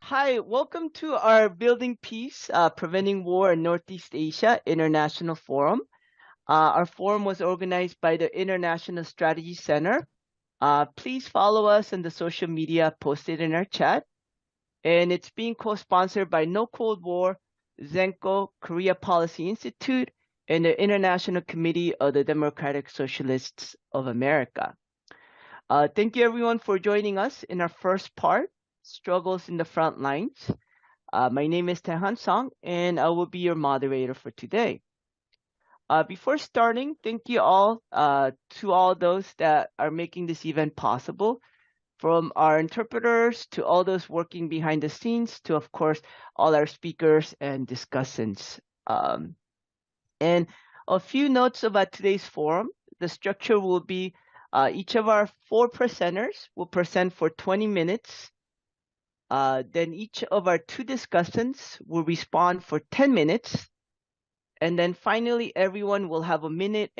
Hi, welcome to our Building Peace, Preventing War in Northeast Asia International Forum. Our forum was organized by the International Strategy Center. Please follow us on the social media posted in our chat. And it's being co-sponsored by No Cold War, ZENKO, Korea Policy Institute, and the International Committee of the Democratic Socialists of America. Thank you everyone for joining us in our first part, Struggles in the Front Lines. My name is Taehan Song, and I will be your moderator for today. Before starting, thank you all to all those that are making this event possible, from our interpreters to all those working behind the scenes to, of course, all our speakers and discussants. And a few notes about today's forum. The structure will be each of our 4 presenters will present for 20 minutes. Then each of our 2 discussants will respond for 10 minutes. And then finally, everyone will have 1.5 minutes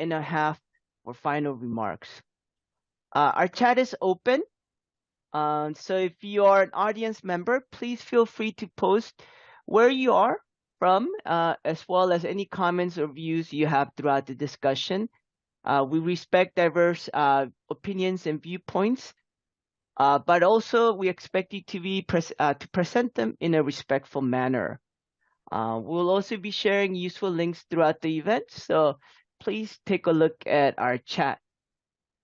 for final remarks. Our chat is open. So if you are an audience member, please feel free to post where you are from, as well as any comments or views you have throughout the discussion. We respect diverse opinions and viewpoints. But also we expect you to present them in a respectful manner. We'll also be sharing useful links throughout the event, so please take a look at our chat.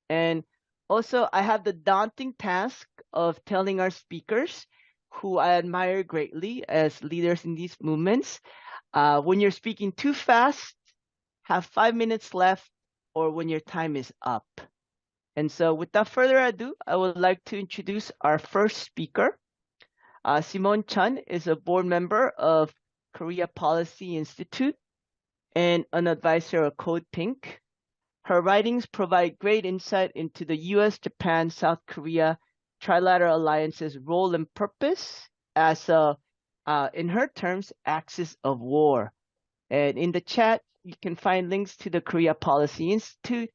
And also, I have the daunting task of telling our speakers, who I admire greatly as leaders in these movements, when you're speaking too fast, have 5 minutes left, or when your time is up. And so without further ado, I would like to introduce our first speaker. Simone Chun is a board member of Korea Policy Institute and an advisor of CODEPINK. Her writings provide great insight into the US, Japan, South Korea Trilateral Alliance's role and purpose as a, in her terms, axis of war. And in the chat, you can find links to the Korea Policy Institute,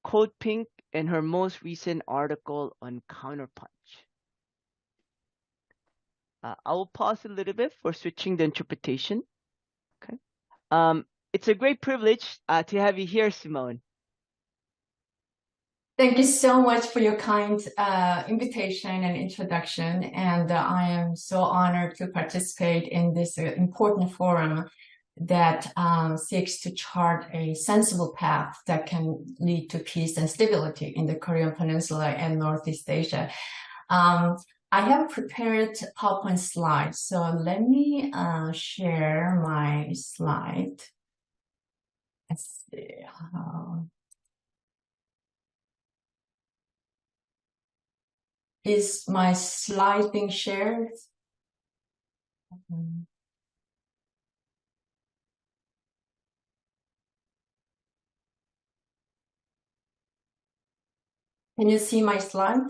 CODEPINK, and her most recent article on Counterpunch. I will pause a little bit for switching the interpretation. Okay. It's a great privilege to have you here, Simone. Thank you so much for your kind invitation and introduction. And I am so honored to participate in this important forum that seeks to chart a sensible path that can lead to peace and stability in the Korean Peninsula and Northeast Asia. I have prepared PowerPoint slides, so let me share my slide. Let's see. Is my slide being shared? Can you see my slide?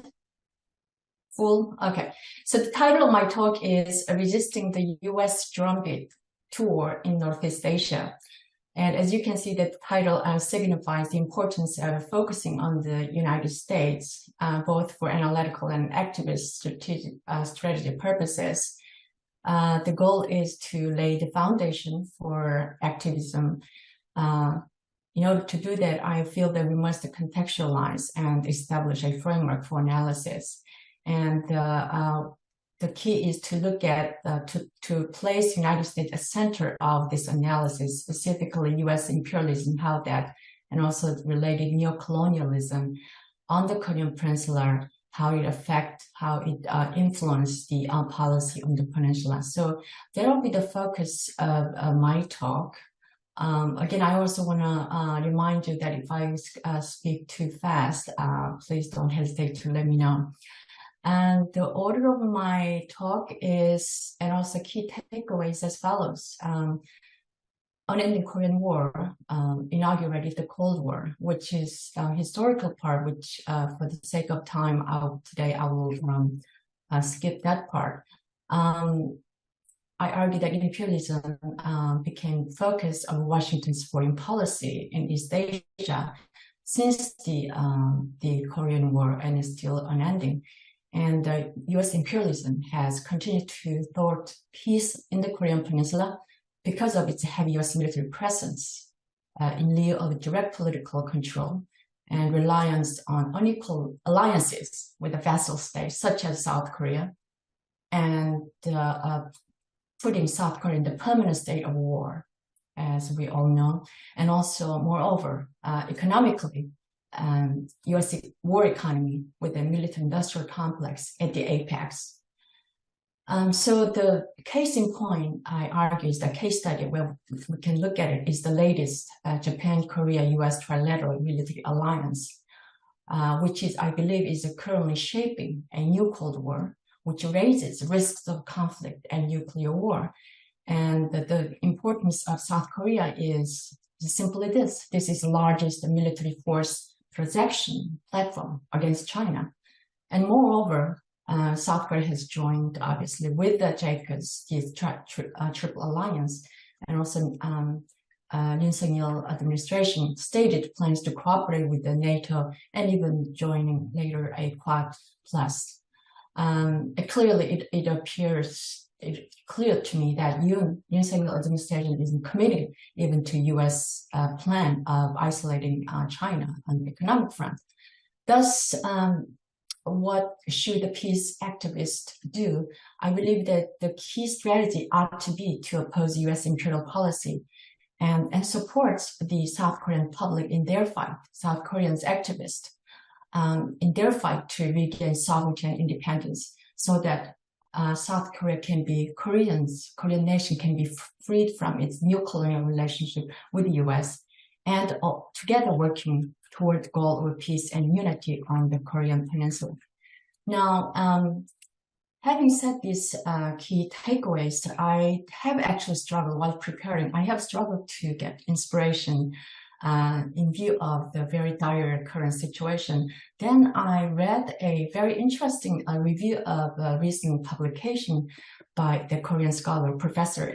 Full? Okay. So the title of my talk is Resisting the U.S. Drumbeat Tour in Northeast Asia. And as you can see, the title signifies the importance of focusing on the United States, both for analytical and activist strategy purposes. The goal is to lay the foundation for activism. In order to do that, I feel that we must contextualize and establish a framework for analysis. And the key is to look at, to place the United States at the center of this analysis, specifically U.S. imperialism, how that, and also related neocolonialism on the Korean Peninsula, how it influenced the policy on the peninsula. So that will be the focus of my talk. Again, I also want to remind you that if I speak too fast, please don't hesitate to let me know. And the order of my talk is, and also key takeaways as follows. Unending Korean War inaugurated the Cold War, which is a historical part, which for the sake of time, today I will skip that part. I argue that imperialism became focus of Washington's foreign policy in East Asia since the Korean War and is still unending. And US imperialism has continued to thwart peace in the Korean Peninsula because of its heavy US military presence in lieu of direct political control and reliance on unequal alliances with the vassal states such as South Korea, and putting South Korea in the permanent state of war, as we all know. And also, moreover, economically, U.S. war economy with a military-industrial complex at the apex. So the case in point, I argue, is the case study where we can look at it is the latest Japan-Korea-U.S. trilateral military alliance, which is, I believe, is currently shaping a new Cold War, which raises risks of conflict and nuclear war. And the importance of South Korea is simply this. This is the largest military force projection platform against China. And moreover, South Korea has joined, obviously, with the JCAS, this triple alliance, and also Yoon Suk-yeol administration stated plans to cooperate with the NATO and even joining later a Quad Plus. Clearly, it appears clear to me that Yoon Suk-yeol administration is committed even to U.S. plan of isolating China on the economic front. Thus, what should the peace activists do? I believe that the key strategy ought to be to oppose U.S. imperial policy and supports the South Korean public in their fight, South Koreans activists, in their fight to regain sovereignty and independence so that South Korea can be Korean nation can be freed from its neo-colonial relationship with the U.S. and together working toward the goal of peace and unity on the Korean Peninsula. Now, having said these key takeaways, I have actually struggled while preparing. I have struggled to get inspiration in view of the very dire current situation. Then I read a very interesting review of a recent publication by the Korean scholar, Professor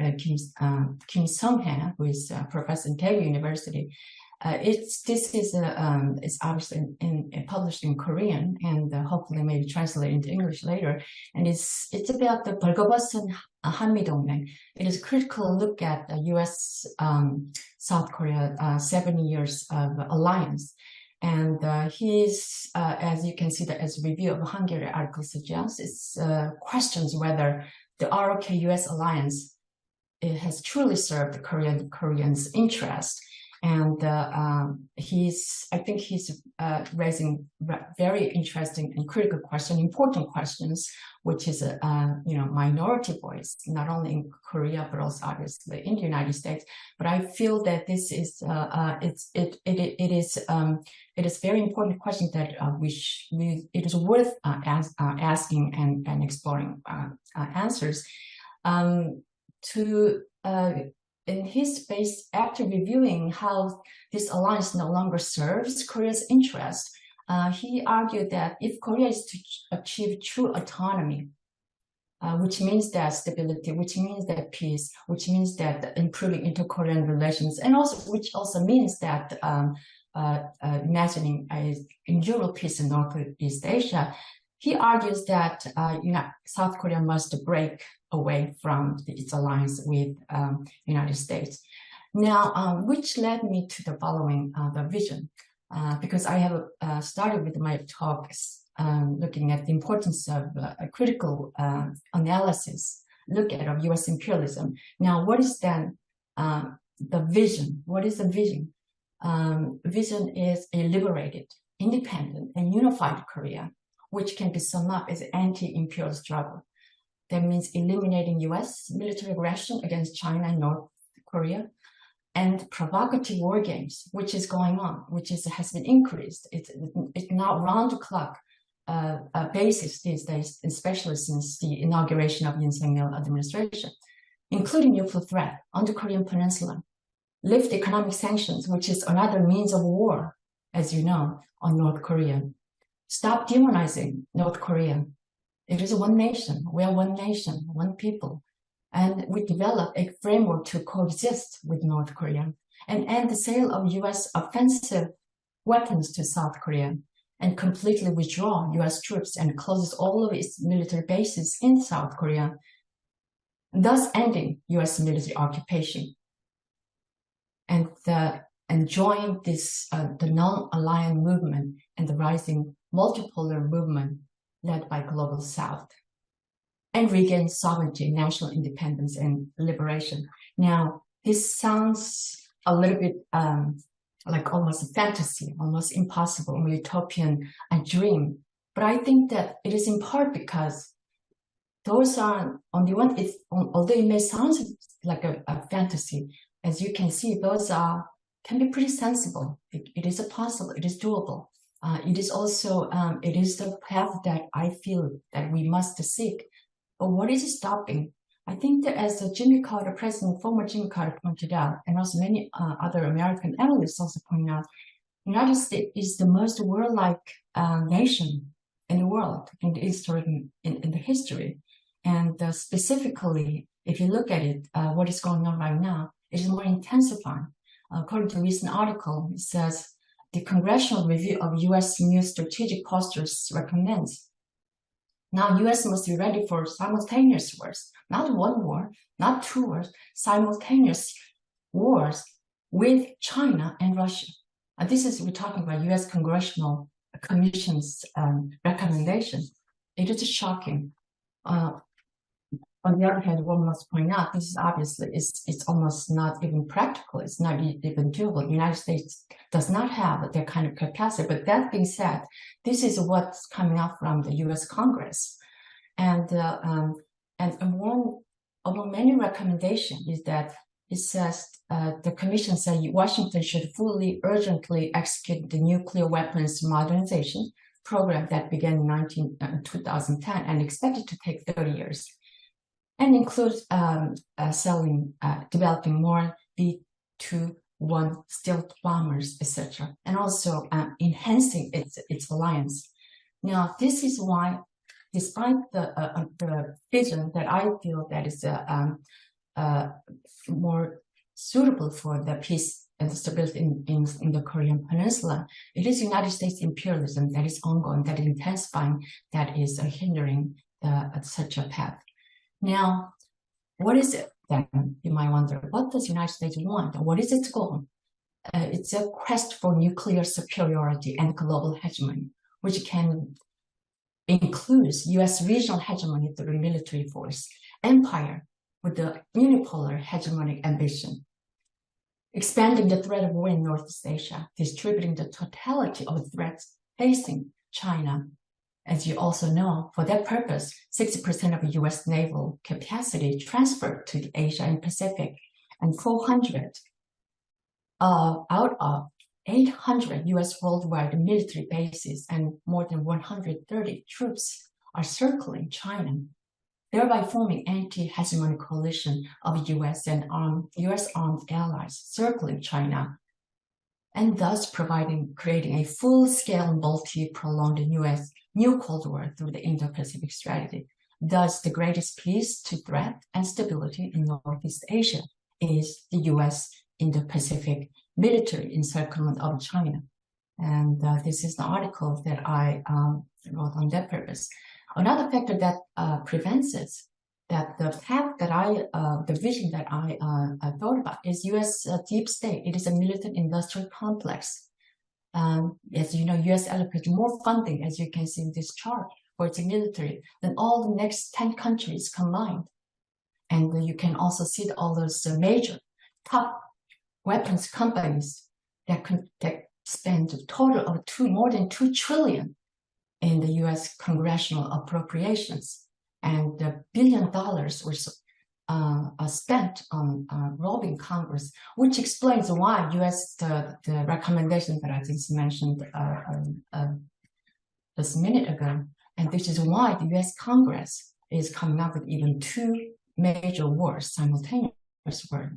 Kim Sung-hee, who is a professor in Daiwie University. This is obviously published in Korean and hopefully maybe translated into English later. And it's about the 벌거벗은 한미동맹. It is a critical look at the U.S. South Korea 70 years of alliance. And he's, as you can see, that as a review of a Hungary article suggests, it questions whether the ROK-US alliance has truly served the Koreans' interest. And I think he's raising very interesting and critical questions, important questions, which is a minority voice, not only in Korea but also obviously in the United States. But I feel that this is it is very important question that it is worth asking and exploring answers. In his space, after reviewing how this alliance no longer serves Korea's interest, he argued that if Korea is to achieve true autonomy, which means that stability, which means that peace, which means that improving inter-Korean relations, and which also means that imagining a enduring peace in Northeast Asia, he argues that South Korea must break away from its alliance with United States. Now, which led me to the following, the vision, because I have started with my talks looking at the importance of a critical analysis, look at U.S. imperialism. Now, what is then the vision? What is the vision? Vision is a liberated, independent, and unified Korea, which can be summed up as an anti-imperial struggle. That means eliminating U.S. military aggression against China and North Korea, and provocative war games, which is going on, which has been increased. It's now round-the-clock basis these days, especially since the inauguration of Yoon Suk-yeol administration, including nuclear threat on the Korean Peninsula, lift economic sanctions, which is another means of war, as you know, on North Korea. Stop demonizing North Korea. It is one nation. We are one nation, one people. And we develop a framework to coexist with North Korea and end the sale of U.S. offensive weapons to South Korea and completely withdraw US troops and closes all of its military bases in South Korea, thus ending US military occupation. And join this the non-aligned movement and the rising multipolar movement led by Global South, and regain sovereignty, national independence, and liberation. Now, this sounds a little bit like almost a fantasy, almost impossible, a utopian, a dream. But I think that it is in part because those are, on the one, although it may sound like a fantasy, as you can see, those can be pretty sensible. It is possible, it is doable. It is also, it is the path that I feel that we must seek. But what is stopping? I think that as Jimmy Carter, former Jimmy Carter pointed out, and also many other American analysts also point out, the United States is the most warlike nation in the world, in the history. And specifically, if you look at it, what is going on right now, it is more intensifying. According to a recent article, it says the Congressional Review of U.S. New Strategic Postures recommends now U.S. must be ready for simultaneous wars, not one war, not two wars, simultaneous wars with China and Russia. We're talking about U.S. Congressional Commission's recommendation. It is shocking. On the other hand, one must point out, this is obviously, it's almost not even practical. It's not even doable. The United States does not have that kind of capacity. But that being said, this is what's coming out from the U.S. Congress. And one among many recommendations is that it says, the commission said Washington should urgently execute the nuclear weapons modernization program that began in 2010 and expected to take 30 years. And includes developing more B-21 stealth bombers, etc., and also enhancing its alliance. Now, this is why, despite the vision that I feel that is more suitable for the peace and the stability in the Korean Peninsula, it is United States imperialism that is ongoing, that is intensifying, that is hindering such a path. Now, what is it then? You might wonder, what does the United States want? What is its goal? It's a quest for nuclear superiority and global hegemony, which can include U.S. regional hegemony through military force, empire with the unipolar hegemonic ambition, expanding the threat of war in Northeast Asia, distributing the totality of threats facing China. As you also know, for that purpose, 60% of U.S. naval capacity transferred to the Asia and Pacific, and 400 out of 800 U.S. worldwide military bases and more than 130 troops are circling China, thereby forming anti-hegemonic coalition of U.S. and U.S. armed allies circling China, and thus creating a full-scale multi-prolonged U.S. new Cold War through the Indo-Pacific strategy. Thus, the greatest peace to threat and stability in Northeast Asia is the U.S. Indo-Pacific military encirclement of China. And this is the article that I wrote on that purpose. Another factor that prevents it, that the path that the vision that I thought about is U.S. deep state. It is a military industrial complex. As you know, U.S. allocates more funding, as you can see in this chart, for its military than all the next 10 countries combined. And you can also see all those major top weapons companies that spend a total of more than $2 trillion in the U.S. congressional appropriations, and $1 billion were spent on robbing Congress, which explains why U.S. the recommendation that I just mentioned just a minute ago, and this is why the U.S. Congress is coming up with even 2 major wars, simultaneous wars.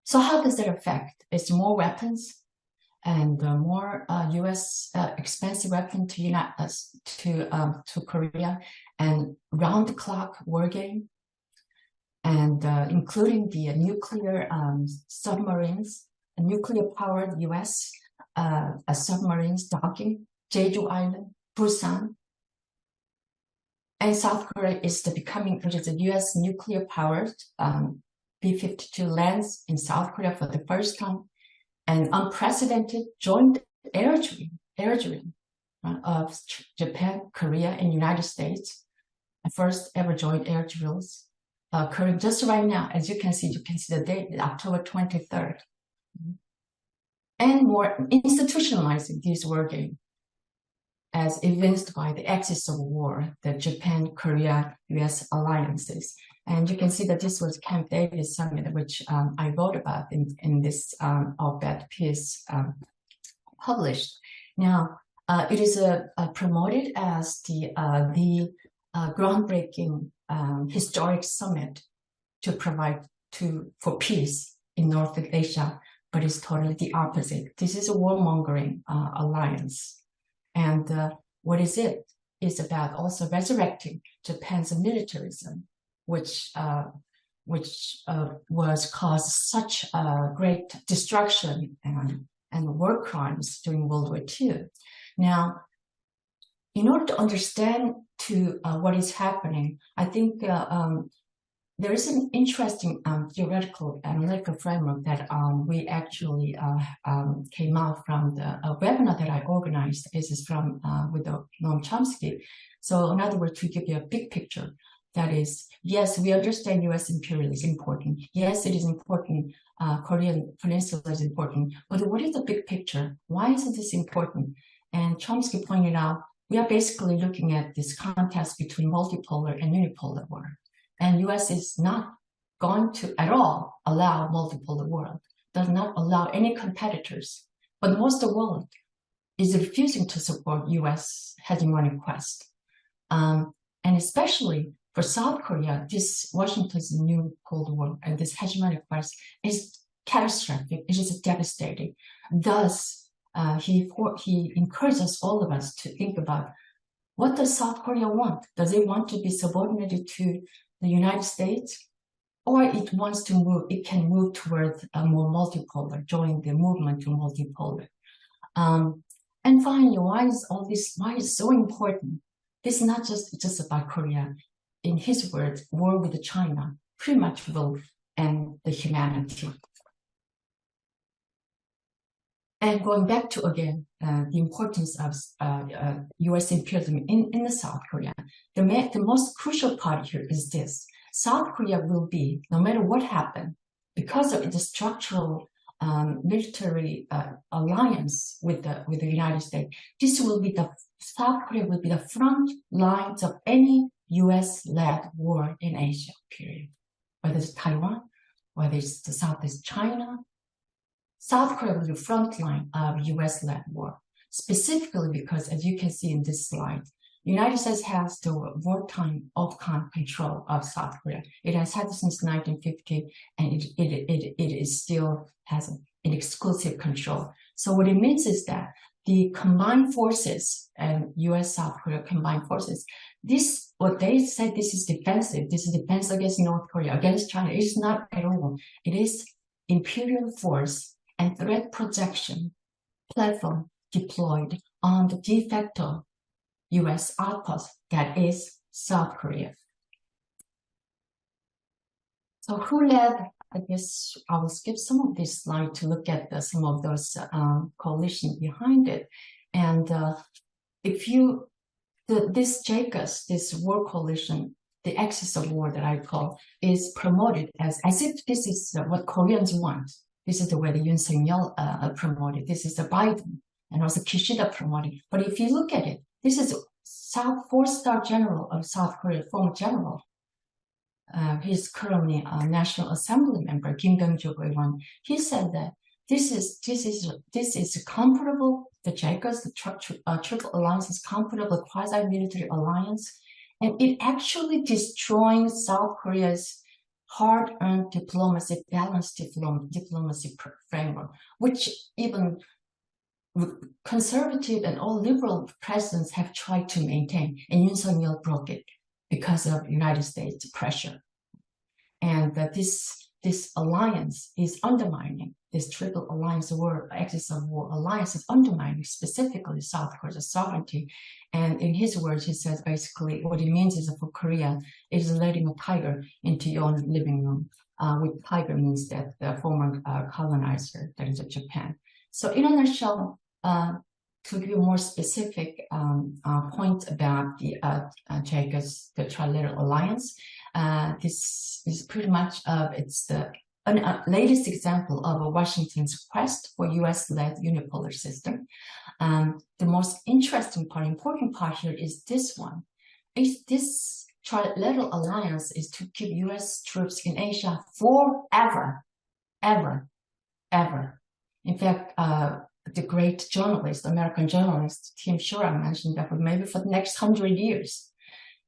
So how does that affect? It's more weapons and more U.S. expensive weapons to Korea, and round-the-clock war game, and including the nuclear submarines, nuclear-powered U.S. Submarines docking Jeju Island, Busan. And South Korea is which is the U.S. nuclear-powered B-52 lands in South Korea for the first time, an unprecedented joint air drilling of Japan, Korea, and United States, the first ever joint air drills occurring just right now. As you can see the date, October 23rd. And more institutionalizing this working as evinced by the axis of war, the Japan, Korea, U.S. alliances. And you can see that this was Camp David Summit, which I wrote about in this op-ed piece published. Now, it is promoted as the groundbreaking historic summit to provide for peace in North Asia, but it's totally the opposite. This is a warmongering alliance. And what is it? It's about also resurrecting Japan's militarism, which was caused such great destruction and war crimes during World War II. Now, in order to understand what is happening, I think there is an interesting theoretical analytical framework that we actually came out from the webinar that I organized. This is from with Noam Chomsky. So in other words, to give you a big picture, that is, yes, we understand U.S. imperialism is important. Yes, it is important. Korean Peninsula is important. But what is the big picture? Why is this important? And Chomsky pointed out, we are basically looking at this contest between multipolar and unipolar world. And U.S. is not going to at all allow multipolar world, does not allow any competitors. But most of the world is refusing to support U.S. hegemonic quest. And especially for South Korea, this Washington's new Cold War and this hegemonic quest is catastrophic. It is devastating. Thus, he encourages all of us to think about, what does South Korea want? Does it want to be subordinated to the United States, or it wants to move? It can move towards a more multipolar, join the movement to multipolar. And finally, why is all this? Why is so important? This is not just about Korea. In his words, war with China pretty much will end the humanity. And going back to, again, the importance of U.S. imperialism in the South Korea, the most crucial part here is this. South Korea will be, no matter what happens, because of the structural military alliance with the United States, South Korea will be the front lines of any U.S.-led war in Asia, period. Whether it's Taiwan, whether it's the Southeast China, South Korea was the front line of U.S.-led war, specifically because, as you can see in this slide, the United States has the wartime OFCON control of South Korea. It has had it since 1950, and it still has an exclusive control. So what it means is that the combined forces and U.S.-South Korea combined forces, what they say, this is defensive. This is defense against North Korea, against China. It is not at all. It is imperial force and threat projection platform deployed on the de facto U.S. outpost that is South Korea. So who led? I guess I will skip some of this slide to look at some of those coalitions behind it. And this JCUS, this war coalition, the axis of war that I call, is promoted as if this is what Koreans want. This is the way the Yoon Suk-yeol promoted. This is the Biden and also Kishida promoted. But if you look at it, this is four-star general of South Korea, former general. He's currently a National Assembly member, Kim Gangjeong. He said that this is comfortable. The JCUS, the Triple Alliance, is comfortable quasi-military alliance, and it actually destroying South Korea's hard-earned diplomacy, balanced diplomacy framework, which even conservative and all liberal presidents have tried to maintain, and Yoon Suk-yeol broke it because of United States pressure. And this this alliance is undermining, this triple alliance war, axis of war alliance is undermining specifically South Korea's sovereignty. And in his words, he says basically what it means is that for Korea, it is letting a tiger into your own living room. With tiger means that the former colonizer, that is Japan. So in a nutshell, to give you a more specific point about the JICA's, the Trilateral Alliance, this is pretty much it's the latest example of Washington's quest for U.S.-led unipolar system. The most interesting part, important part here is this one. This Trilateral Alliance is to keep U.S. troops in Asia forever, ever, ever. In fact, the great journalist, American journalist, Tim Shora mentioned that maybe for the next 100 years.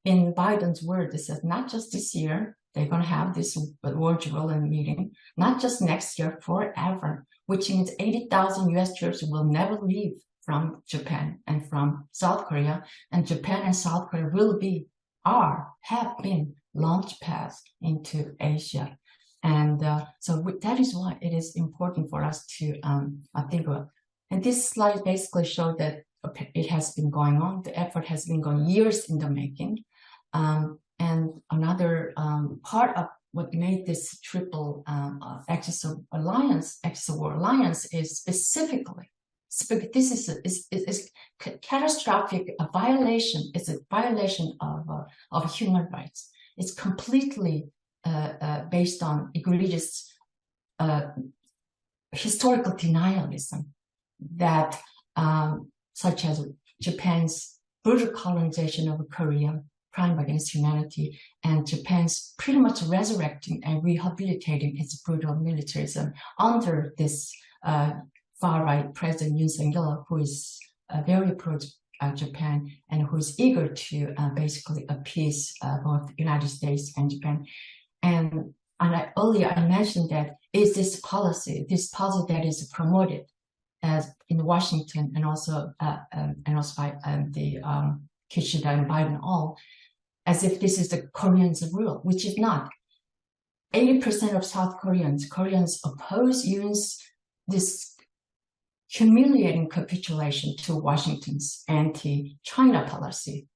In Biden's word, it says not just this year, they're going to have this virtual meeting, not just next year, forever, which means 80,000 U.S. troops will never leave from Japan and from South Korea, and Japan and South Korea have been launch pads into Asia. And so that is why it is important for us to think about. And this slide basically showed that it has been going on. The effort has been going years in the making. And another part of what made this triple axis of war alliance is specifically, this is catastrophic violation. It's a violation of human rights. It's completely based on egregious historical denialism that, such as Japan's brutal colonization of Korea, crime against humanity, and Japan's pretty much resurrecting and rehabilitating its brutal militarism under this far-right President Yoon Sung-hee, who is very pro-Japan and who is eager to basically appease both the United States and Japan. And earlier I mentioned that is this policy that is promoted as in Washington and also by the Kishida and Biden all, as if this is the Koreans' rule, which is not. 80% of South Koreans oppose Yoon's this humiliating capitulation to Washington's anti-China policy,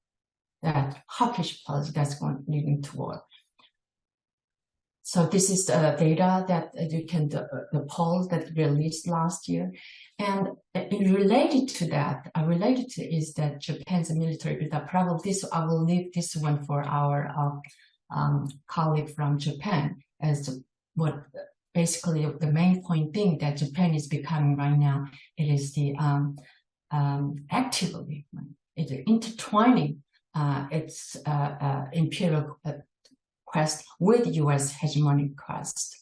that hawkish policy that's going leading to war. So this is the data that you can, the poll that released last year. And related to that, is that Japan's military buildup. Probably I will leave this one for our colleague from Japan as what basically the main point being that Japan is becoming right now. It is the actively it's intertwining its imperial quest with U.S. hegemonic quest.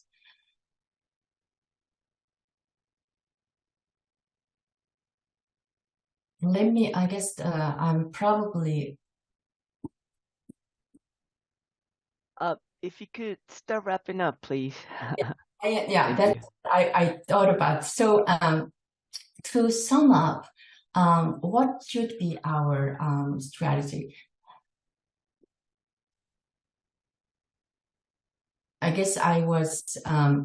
Let me, I guess, I'm probably. If you could start wrapping up, please. Yeah, that's I thought about. So, to sum up, what should be our strategy? I guess I was. I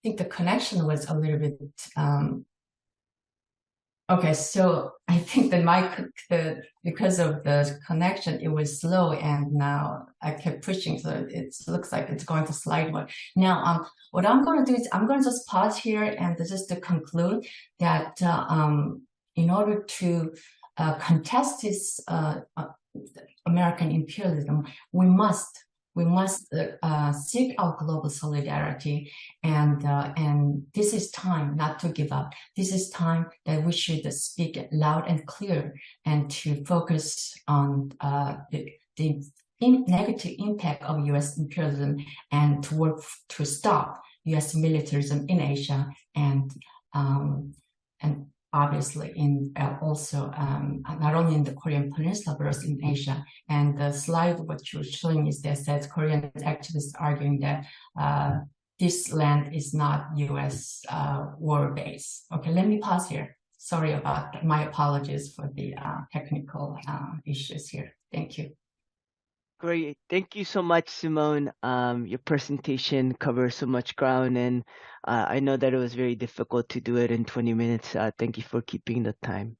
think the connection was a little bit. Okay, so I think that because of the connection, it was slow, and now I kept pushing, so it looks like it's going to slide more. Now, what I'm going to do is I'm going to just pause here and just to conclude that in order to contest this American imperialism, we must seek out global solidarity, and this is time not to give up. This is time that we should speak loud and clear and to focus on the negative impact of U.S. imperialism and to work to stop U.S. militarism in Asia and obviously in also not only in the Korean Peninsula but also in Asia. And the slide what you're showing is that says Korean activists arguing that this land is not U.S. war base. Okay, let me pause here. Sorry about that. My apologies for the technical issues here. Thank you. Great. Thank you so much, Simone. Your presentation covers so much ground, and I know that it was very difficult to do it in 20 minutes. Thank you for keeping the time.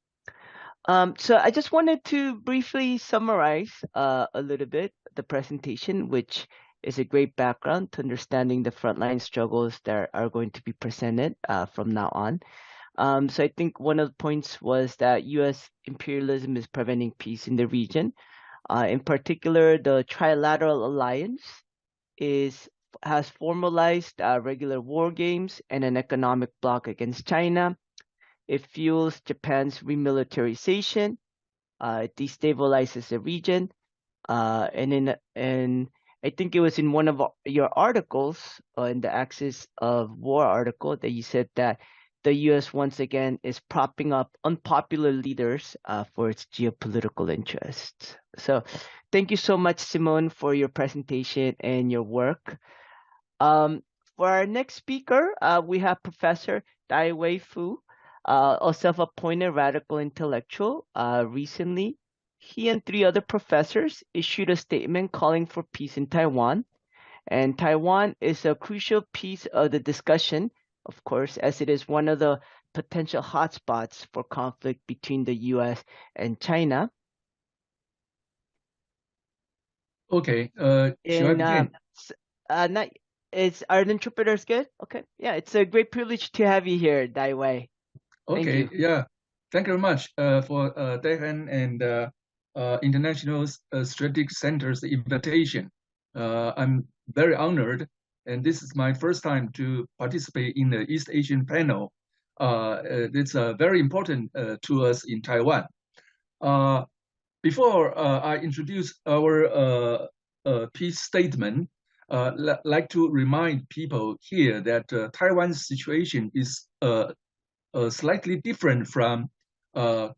So I just wanted to briefly summarize a little bit the presentation, which is a great background to understanding the frontline struggles that are going to be presented from now on. So I think one of the points was that U.S. imperialism is preventing peace in the region. In particular, the Trilateral Alliance has formalized regular war games and an economic bloc against China. It fuels Japan's remilitarization. It destabilizes the region. And I think it was in one of your articles, in the Axis of War article, that you said that the U.S. once again is propping up unpopular leaders for its geopolitical interests. So, thank you so much, Simone, for your presentation and your work. Um, for our next speaker, we have Professor Daiwie Fu, a self-appointed radical intellectual. Recently, he and three other professors issued a statement calling for peace in Taiwan. And Taiwan is a crucial piece of the discussion, of course, as it is one of the potential hotspots for conflict between the US and China. Okay, should I And begin? not, are the interpreters good? Okay. Yeah, it's a great privilege to have you here, Daiwei. Thank Okay, you. yeah. Thank you very much for Daehan and International Strategic Center's invitation. I'm very honored, and this is my first time to participate in the East Asian panel. It's very important to us in Taiwan. Before I introduce our peace statement, like to remind people here that Taiwan's situation is slightly different from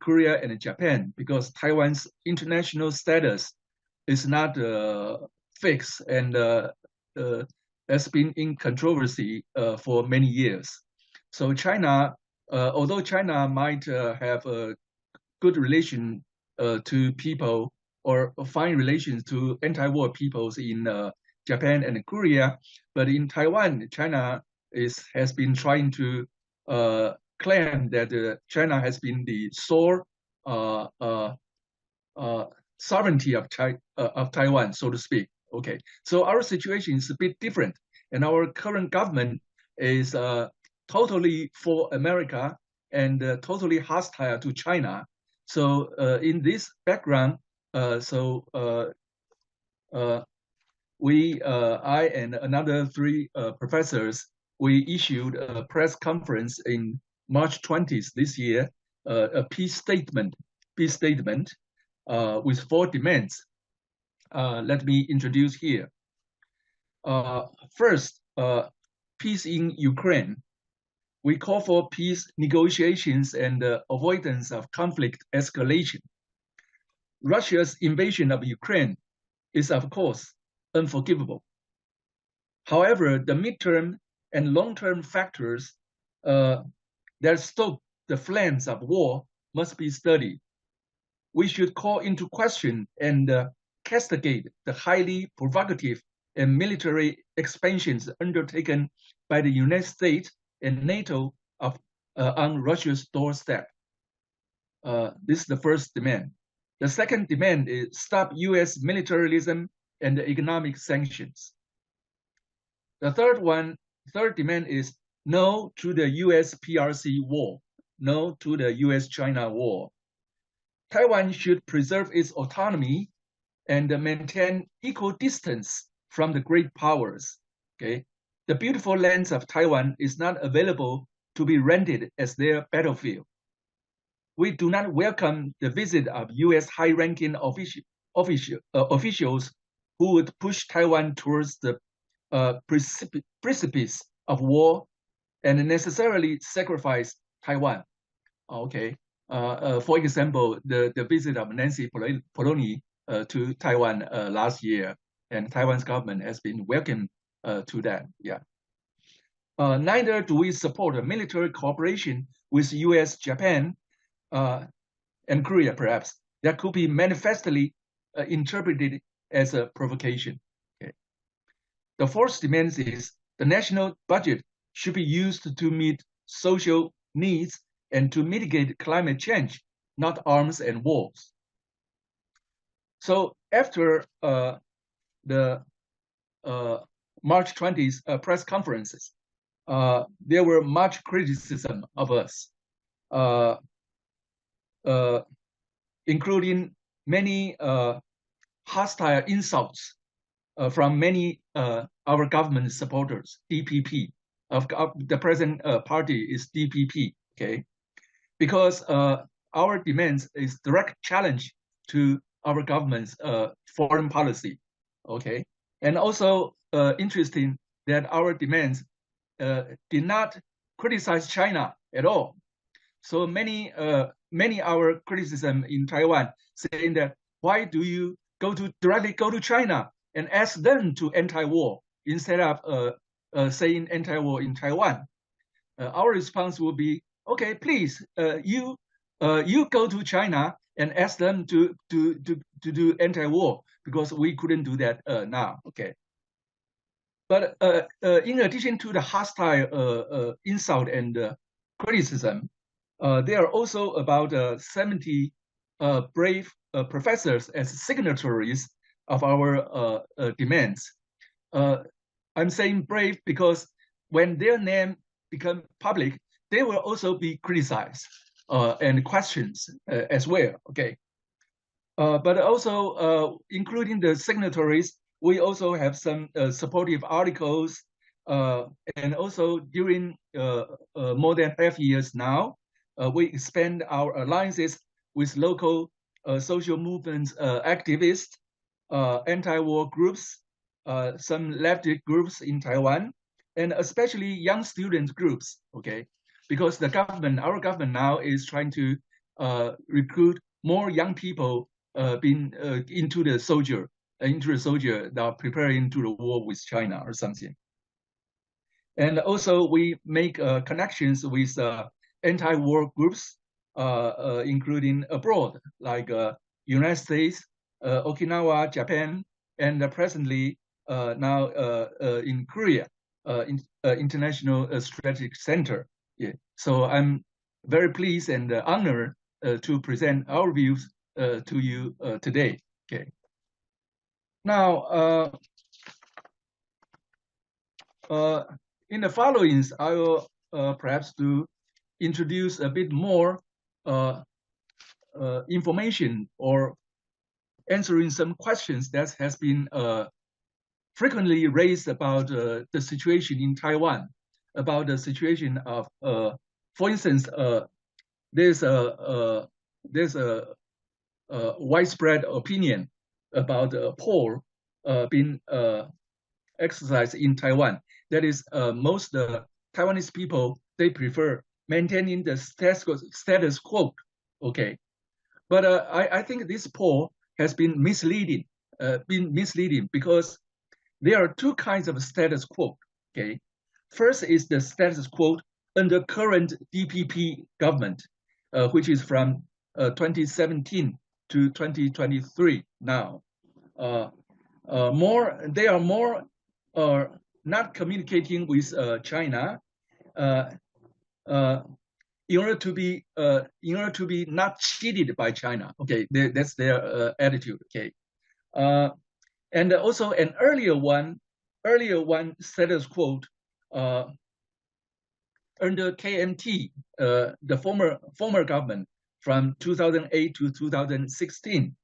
Korea and Japan because Taiwan's international status is not fixed and has been in controversy for many years. So China, although China might have a good relation to people or fine relations to anti-war peoples in Japan and Korea, but in Taiwan, China has been trying to claim that China has been the sole sovereignty of Taiwan, so to speak. Okay, so our situation is a bit different, and our current government is totally for America and totally hostile to China. So in this background, I and another three professors, we issued a press conference in March 20th this year, a peace statement with four demands. Let me introduce here. First, peace in Ukraine. We call for peace negotiations and avoidance of conflict escalation. Russia's invasion of Ukraine is, of course, unforgivable. However, the midterm and long-term factors that stoke the flames of war must be studied. We should call into question and castigate the highly provocative and military expansions undertaken by the United States and NATO on Russia's doorstep. This is the first demand. The second demand is stop U.S. militarism and economic sanctions. The third demand is no to the U.S. PRC war, no to the U.S.-China war. Taiwan should preserve its autonomy and maintain equal distance from the great powers. Okay, the beautiful lands of Taiwan is not available to be rented as their battlefield. We do not welcome the visit of U.S. high-ranking officials who would push Taiwan towards the precipice of war and necessarily sacrifice Taiwan. Okay. For example, the visit of Nancy Pelosi to Taiwan last year, and Taiwan's government has been welcome to that. Yeah. Neither do we support a military cooperation with U.S., Japan, and Korea, perhaps, that could be manifestly interpreted as a provocation. Okay. The fourth demand is the national budget should be used to meet social needs and to mitigate climate change, not arms and wars. So after the March 20th press conferences, there were much criticism of us, including many hostile insults from many our government supporters, DPP. Of the present party is DPP, okay? Because our demands is direct challenge to our government's foreign policy, okay? And also interesting that our demands did not criticize China at all. So many our criticism in Taiwan saying that why do you directly go to China and ask them to anti-war instead of saying anti-war in Taiwan? Our response will be, okay, please, you go to China and ask them to do anti-war because we couldn't do that now. Okay. But in addition to the hostile insult and criticism, there are also about 70 brave professors as signatories of our demands. I'm saying brave because when their name become public, they will also be criticized and questions as well. Okay, but also including the signatories, we also have some supportive articles, and also during more than half years now, we expand our alliances with local social movements, activists, anti-war groups, some leftist groups in Taiwan, and especially young student groups, okay? Because the government, our government now is trying to recruit more young people into the soldier that are preparing to the war with China or something. And also we make connections with anti-war groups, including abroad, like United States, Okinawa, Japan, and presently now in Korea, International Strategic Center. Yeah. So I'm very pleased and honored to present our views to you today. Okay. Now, in the followings, I will perhaps to introduce a bit more information or answering some questions that has been frequently raised about the situation in Taiwan, about the situation of, for instance, there's a widespread opinion about a poll being exercised in Taiwan. That is, most Taiwanese people, they prefer maintaining the status quo. Okay, but I think this poll has been misleading because there are two kinds of status quo. Okay, first is the status quo under current DPP government, which is from 2017 to 2023 now. They are more not communicating with China in order to be not cheated by China. Okay, that's their attitude. Okay, and also an earlier one status quo under KMT, the former government from 2008 to 2016.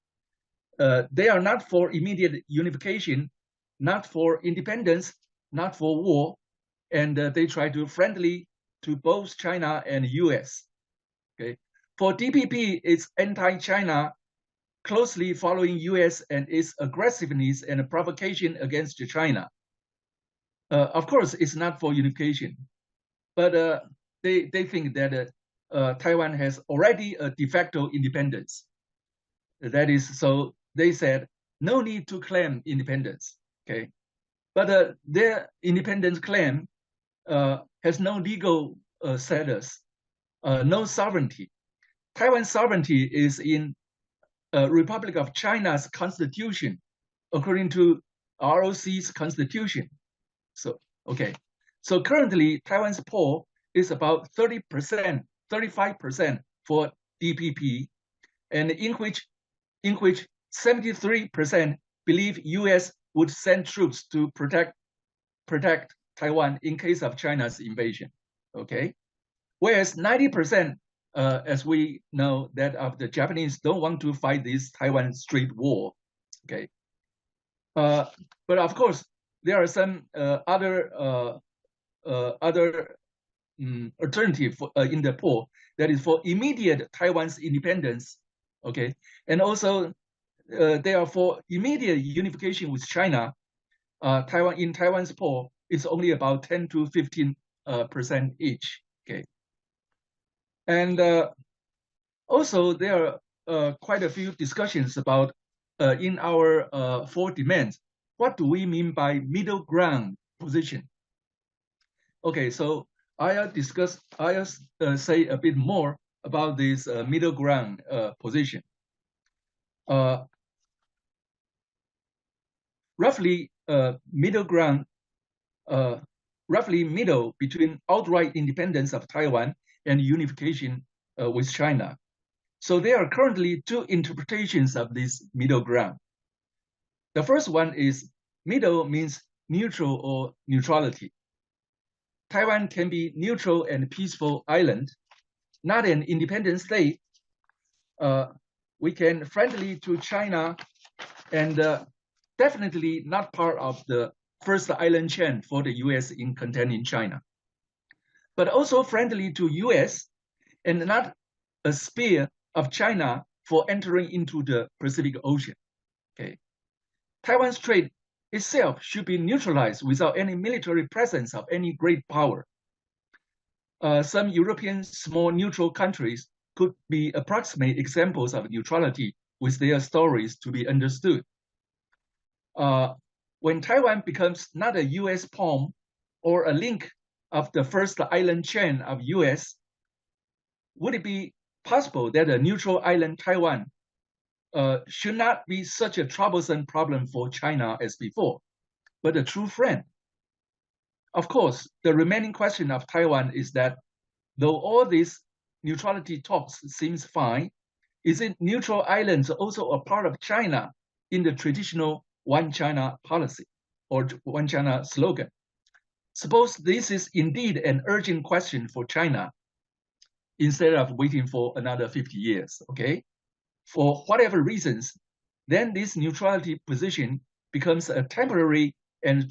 They are not for immediate unification, not for independence, not for war, and they try to friendly to both China and US. Okay, for DPP, it's anti-China, closely following US and its aggressiveness and provocation against China. Of course, it's not for unification, but they think that Taiwan has already a de facto independence. That is, so they said no need to claim independence. Okay, but their independence claim has no legal status, no sovereignty. Taiwan sovereignty is in Republic of China's constitution, according to ROC's constitution. So, okay. So currently, Taiwan's poll is about 30%, 35% for DPP, and in which 73% believe U.S. would send troops to protect Taiwan in case of China's invasion. Okay, whereas 90%, as we know, that of the Japanese don't want to fight this Taiwan Strait War. Okay, but of course there are some other alternative in the poll, that is for immediate Taiwan's independence. Okay, and also they are for immediate unification with China. Taiwan's poll is only about 10 to 15% each. Okay, and also there are quite a few discussions about in our 4 demands. What do we mean by middle ground position? Okay, so I'll say a bit more about this middle ground position. Roughly middle ground, roughly middle between outright independence of Taiwan and unification with China. So there are currently 2 interpretations of this middle ground. The first one is middle means neutral or neutrality. Taiwan can be neutral and peaceful island, not an independent state. We can friendly to China, and definitely not part of the first island chain for the US in contending China, but also friendly to US and not a spear of China for entering into the Pacific Ocean. Okay, Taiwan Strait itself should be neutralized without any military presence of any great power. Some European small neutral countries could be approximate examples of neutrality with their stories to be understood. When Taiwan becomes not a US pawn or a link of the first island chain of US, would it be possible that a neutral island Taiwan should not be such a troublesome problem for China as before, but a true friend? Of course, the remaining question of Taiwan is that though all these neutrality talks seems fine, is it neutral islands also a part of China in the traditional One China policy or One China slogan? Suppose this is indeed an urgent question for China, instead of waiting for another 50 years, okay? For whatever reasons, then this neutrality position becomes a temporary and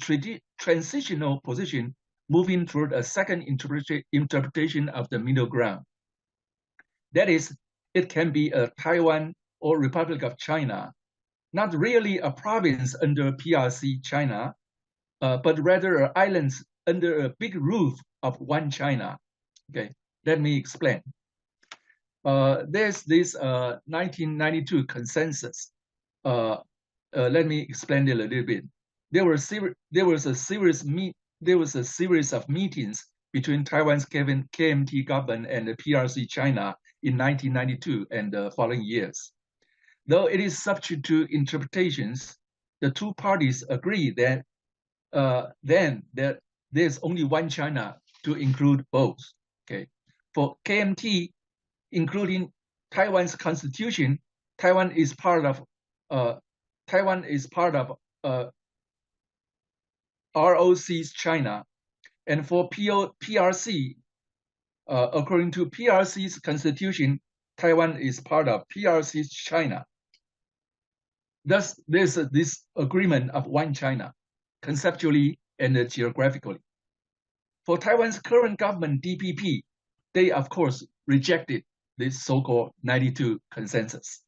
transitional position, moving toward a second interpretation of the middle ground. That is, it can be a Taiwan or Republic of China, not really a province under PRC China, but rather islands under a big roof of One China. Okay, let me explain. There's this 1992 consensus. Let me explain it a little bit. There was a series of meetings between Taiwan's KMT government and the PRC China in 1992 and the following years. Though it is subject to interpretations, the 2 parties agree that then that there's only One China to include both. Okay, for KMT, including Taiwan's constitution, Taiwan is part of ROC's China, and for PRC, according to PRC's constitution, Taiwan is part of PRC's China. Thus, there's this agreement of One China, conceptually and geographically. For Taiwan's current government, DPP, they of course rejected this so-called 92 consensus.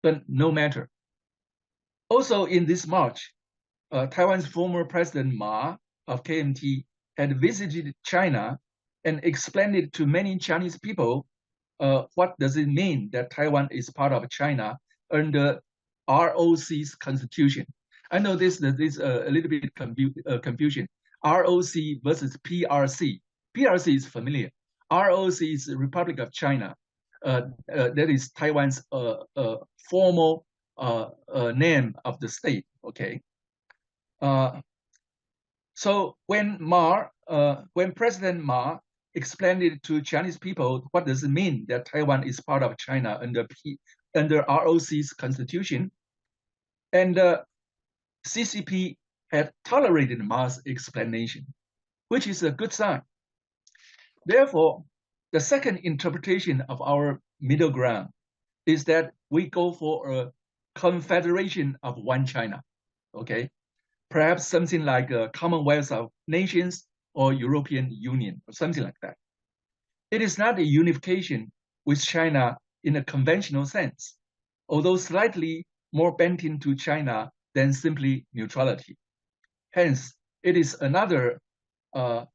But no matter. Also in this March, Taiwan's former President Ma of KMT had visited China and explained it to many Chinese people. What does it mean that Taiwan is part of China under ROC's constitution? I know this is a little bit confusion. ROC versus PRC. PRC is familiar. ROC is Republic of China. That is Taiwan's formal name of the state. Okay. So when President Ma explained it to Chinese people, what does it mean that Taiwan is part of China under ROC's constitution, and CCP had tolerated Ma's explanation, which is a good sign. Therefore, the second interpretation of our middle ground is that we go for a confederation of one China, okay? Perhaps something like a Commonwealth of Nations or European Union or something like that. It is not a unification with China in a conventional sense, although slightly more bent into China than simply neutrality. Hence, it is another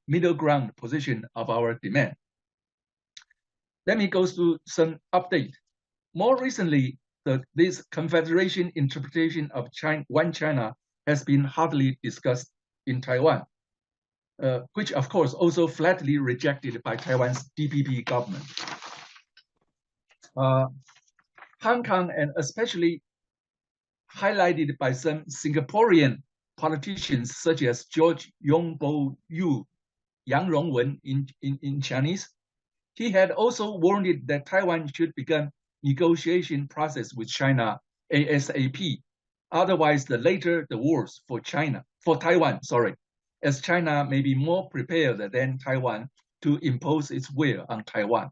middle ground position of our demand. Let me go through some update. More recently, this confederation interpretation of one China has been hotly discussed in Taiwan, which of course also flatly rejected by Taiwan's DPP government. Hong Kong, and especially highlighted by some Singaporean politicians such as George Yongbo Yu, Yang Rongwen in Chinese, he had also warned that Taiwan should begin negotiation process with China ASAP. Otherwise, the later the worse for Taiwan, as China may be more prepared than Taiwan to impose its will on Taiwan.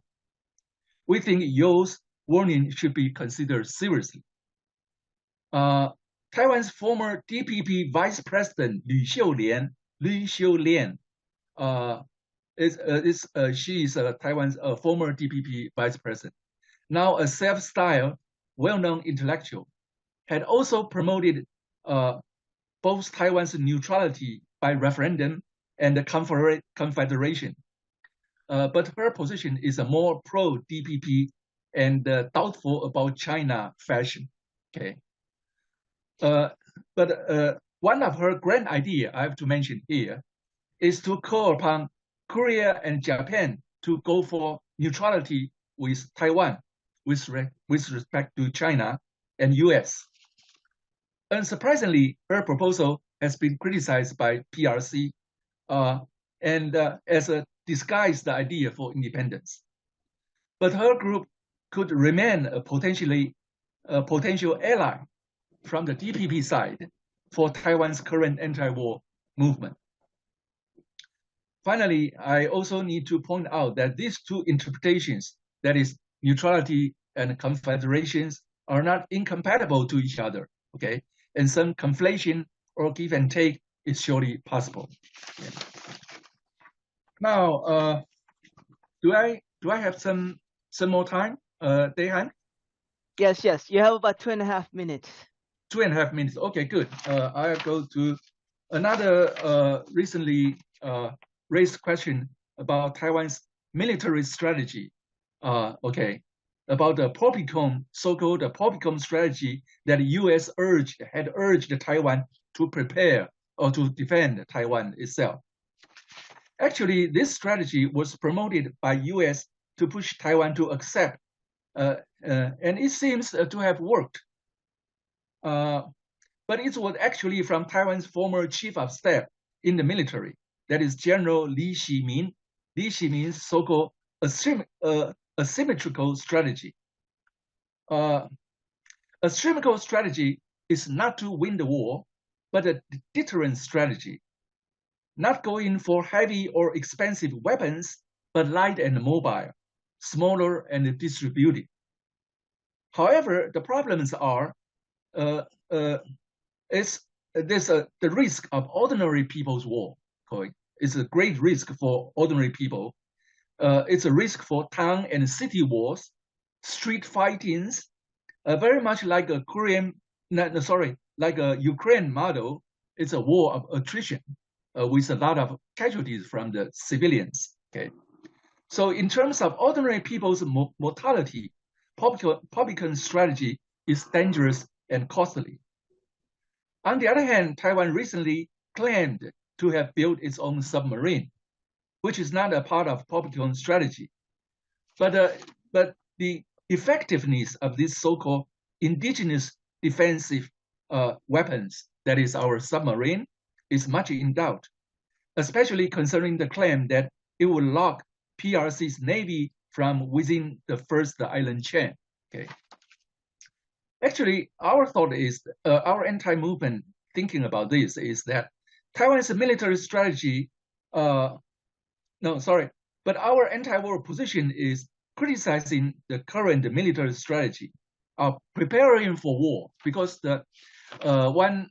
We think Yu's warning should be considered seriously. Taiwan's former DPP Vice President Lu Xiulian, she is Taiwan's former DPP Vice President, now a self-styled, well-known intellectual, had also promoted both Taiwan's neutrality by referendum and the confederation. But her position is a more pro-DPP and doubtful about China fashion. Okay. But one of her grand ideas I have to mention here is to call upon Korea and Japan to go for neutrality with Taiwan with respect to China and US. Unsurprisingly, her proposal has been criticized by PRC and as a disguised idea for independence. But her group could remain a potential ally from the DPP side for Taiwan's current anti-war movement. Finally, I also need to point out that these two interpretations, that is neutrality and confederations, are not incompatible to each other, okay? And some conflation or give and take is surely possible. Yeah. Now, do I have some more time, Daehan? Yes, you have about 2.5 minutes. 2.5 minutes, okay, good. I'll go to another recently raised question about Taiwan's military strategy. Okay, about the POPICOM, so-called POPICOM strategy that the US had urged Taiwan to prepare or to defend Taiwan itself. Actually, this strategy was promoted by US to push Taiwan to accept, and it seems to have worked. But it was actually from Taiwan's former chief of staff in the military, that is General Li Shimin. Li Shimin's so-called asymmetrical strategy. Asymmetrical strategy is not to win the war, but a deterrent strategy. Not going for heavy or expensive weapons, but light and mobile, smaller and distributed. However, the problems are there's the risk of ordinary people's war. It's a great risk for ordinary people. It's a risk for town and city wars, street fightings, very much like a Ukraine model. It's a war of attrition with a lot of casualties from the civilians. Okay, so in terms of ordinary people's mortality, POPICOM strategy is dangerous and costly. On the other hand, Taiwan recently claimed to have built its own submarine, which is not a part of POPICOM strategy. But the effectiveness of this so-called indigenous defensive weapons, that is our submarine, is much in doubt, especially concerning the claim that it will lock PRC's Navy from within the first island chain. Okay. Actually, our thought is, our anti-movement thinking about this is that Taiwan's military strategy, but our anti-war position is criticizing the current military strategy of preparing for war, because the one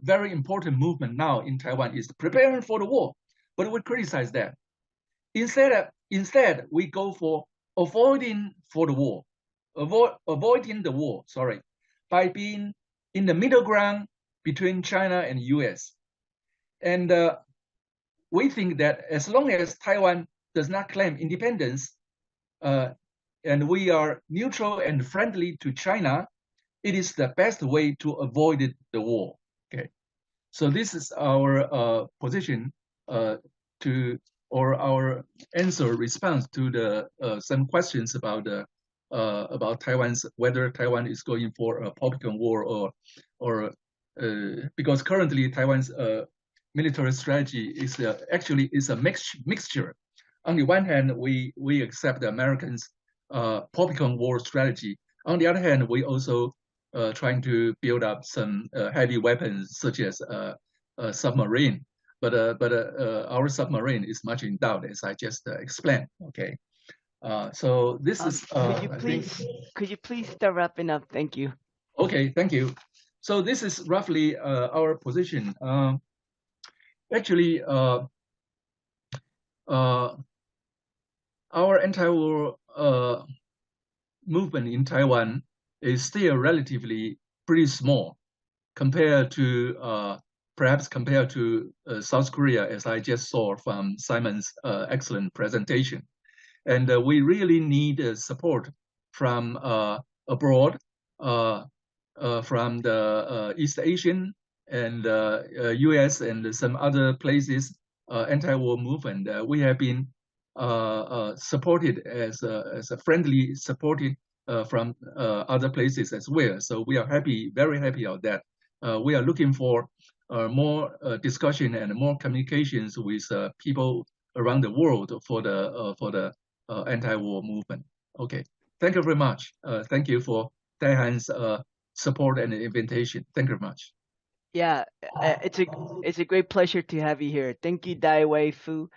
very important movement now in Taiwan is preparing for the war, but we criticize that. Instead, we go for avoiding the war, by being in the middle ground between China and US. And we think that as long as Taiwan does not claim independence, and we are neutral and friendly to China, it is the best way to avoid the war. Okay, so this is our position or our response to the some questions about whether Taiwan is going for a Popcorn War or because currently Taiwan's military strategy is actually a mixture. On the one hand, we accept the Americans' Popcorn War strategy. On the other hand, we also trying to build up some heavy weapons such as submarine. But our submarine is much in doubt, as I just explained. Okay. So this is. Could you please start wrapping up? Thank you. Okay, thank you. So this is roughly our position. Actually, our anti-war movement in Taiwan is still relatively pretty small compared to South Korea, as I just saw from Simon's excellent presentation. And we really need support from abroad, from the East Asian and US and some other places anti-war movement. We have been supported as a friendly supported from other places as well. So we are happy, very happy of that. We are looking for more discussion and more communications with people around the world for the anti-war movement. Okay, thank you very much. Thank you for Taihan's support and invitation. Thank you very much. Yeah, it's a great pleasure to have you here. Thank you, Daiwie Fu.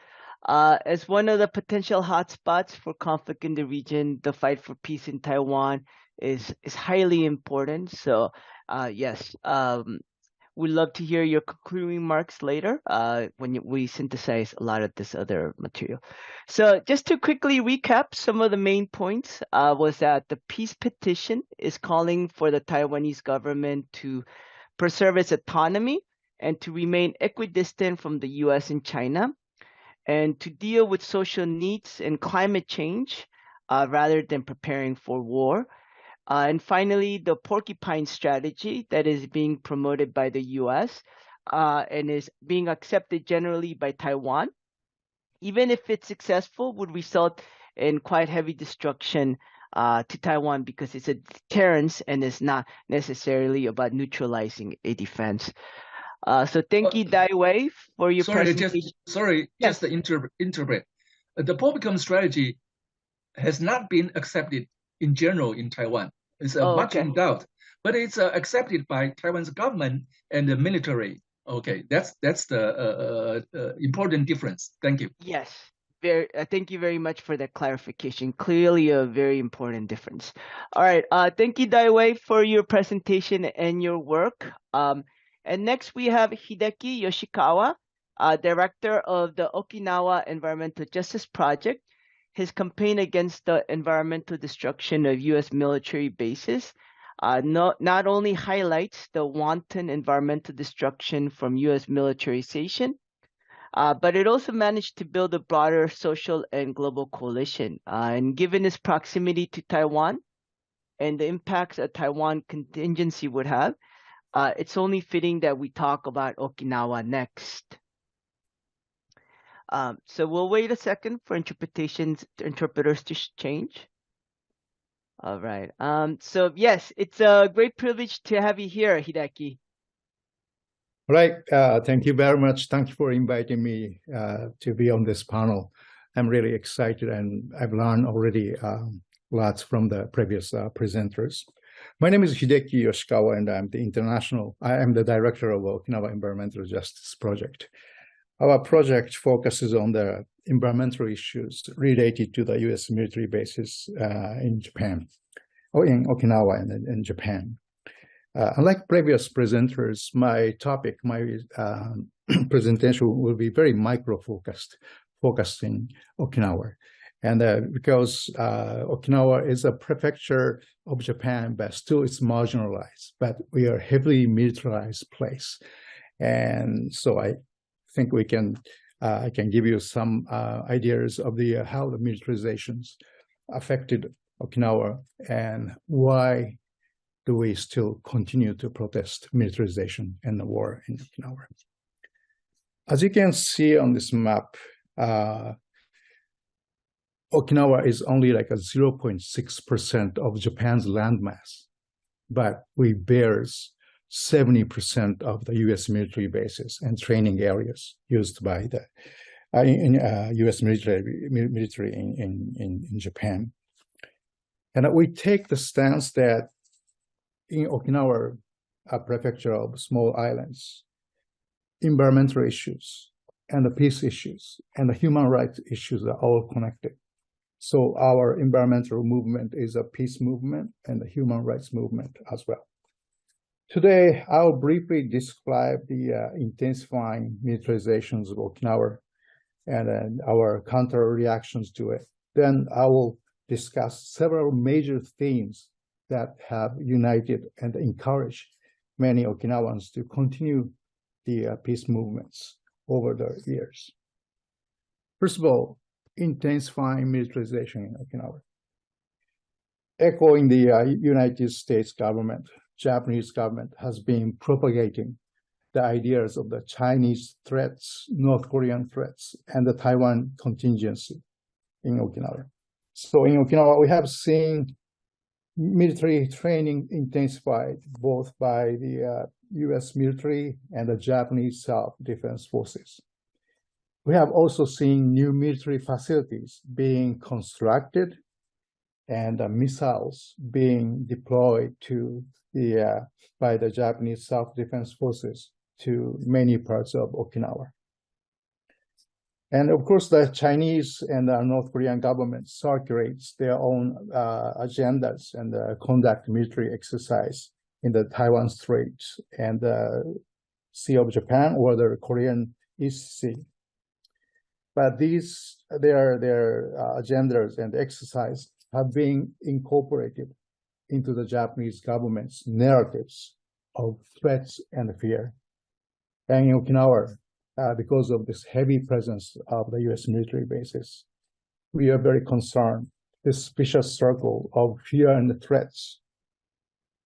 As one of the potential hotspots for conflict in the region, the fight for peace in Taiwan is highly important. So, yes, we'd love to hear your concluding remarks later when we synthesize a lot of this other material. So just to quickly recap some of the main points was that the peace petition is calling for the Taiwanese government to preserve its autonomy and to remain equidistant from the US and China, and to deal with social needs and climate change rather than preparing for war. And finally, the porcupine strategy that is being promoted by the US and is being accepted generally by Taiwan, even if it's successful, would result in quite heavy destruction to Taiwan because it's a deterrence and it's not necessarily about neutralizing a defense. So thank you, Daiwie, for your presentation. Just to interpret. The Popcorn strategy has not been accepted in general in Taiwan. It's much in doubt, but it's accepted by Taiwan's government and the military. Okay, that's the important difference. Thank you. Yes, thank you very much for that clarification. Clearly a very important difference. All right, thank you, Daiwie, for your presentation and your work. And next we have Hideki Yoshikawa, Director of the Okinawa Environmental Justice Project. His campaign against the environmental destruction of U.S. military bases not only highlights the wanton environmental destruction from U.S. militarization, but it also managed to build a broader social and global coalition. And given its proximity to Taiwan and the impacts a Taiwan contingency would have, it's only fitting that we talk about Okinawa next. So we'll wait a second for interpreters to change. All right. So yes, it's a great privilege to have you here, Hideki. Right. Thank you very much. Thank you for inviting me to be on this panel. I'm really excited, and I've learned already lots from the previous presenters. My name is Hideki Yoshikawa, and I am the director of Okinawa Environmental Justice Project. Our project focuses on the environmental issues related to the U.S. military bases in Japan, or in Okinawa and in Japan. Unlike previous presenters, my presentation will be very micro-focused, focusing Okinawa. And because Okinawa is a prefecture of Japan, but still it's marginalized, but we are a heavily militarized place. And so I think I can give you some ideas of how the militarizations affected Okinawa and why do we still continue to protest militarization and the war in Okinawa. As you can see on this map, Okinawa is only like a 0.6% of Japan's landmass, but we bears 70% of the U.S. military bases and training areas used by the U.S. military in Japan. And we take the stance that in Okinawa, a prefecture of small islands, environmental issues and the peace issues and the human rights issues are all connected. So our environmental movement is a peace movement and a human rights movement as well. Today, I'll briefly describe the intensifying militarizations of Okinawa and our counter reactions to it. Then I will discuss several major themes that have united and encouraged many Okinawans to continue the peace movements over the years. First of all, intensifying militarization in Okinawa. Echoing the United States government, Japanese government has been propagating the ideas of the Chinese threats, North Korean threats, and the Taiwan contingency in Okinawa. So in Okinawa, we have seen military training intensified both by the U.S. military and the Japanese self-defense forces. We have also seen new military facilities being constructed and missiles being deployed by the Japanese self-defense forces to many parts of Okinawa. And of course, the Chinese and the North Korean government circulates their own agendas and conduct military exercise in the Taiwan Straits and the Sea of Japan or the Korean East Sea. But their agendas and exercise have been incorporated into the Japanese government's narratives of threats and fear. And in Okinawa, because of this heavy presence of the U.S. military bases, we are very concerned this vicious circle of fear and threats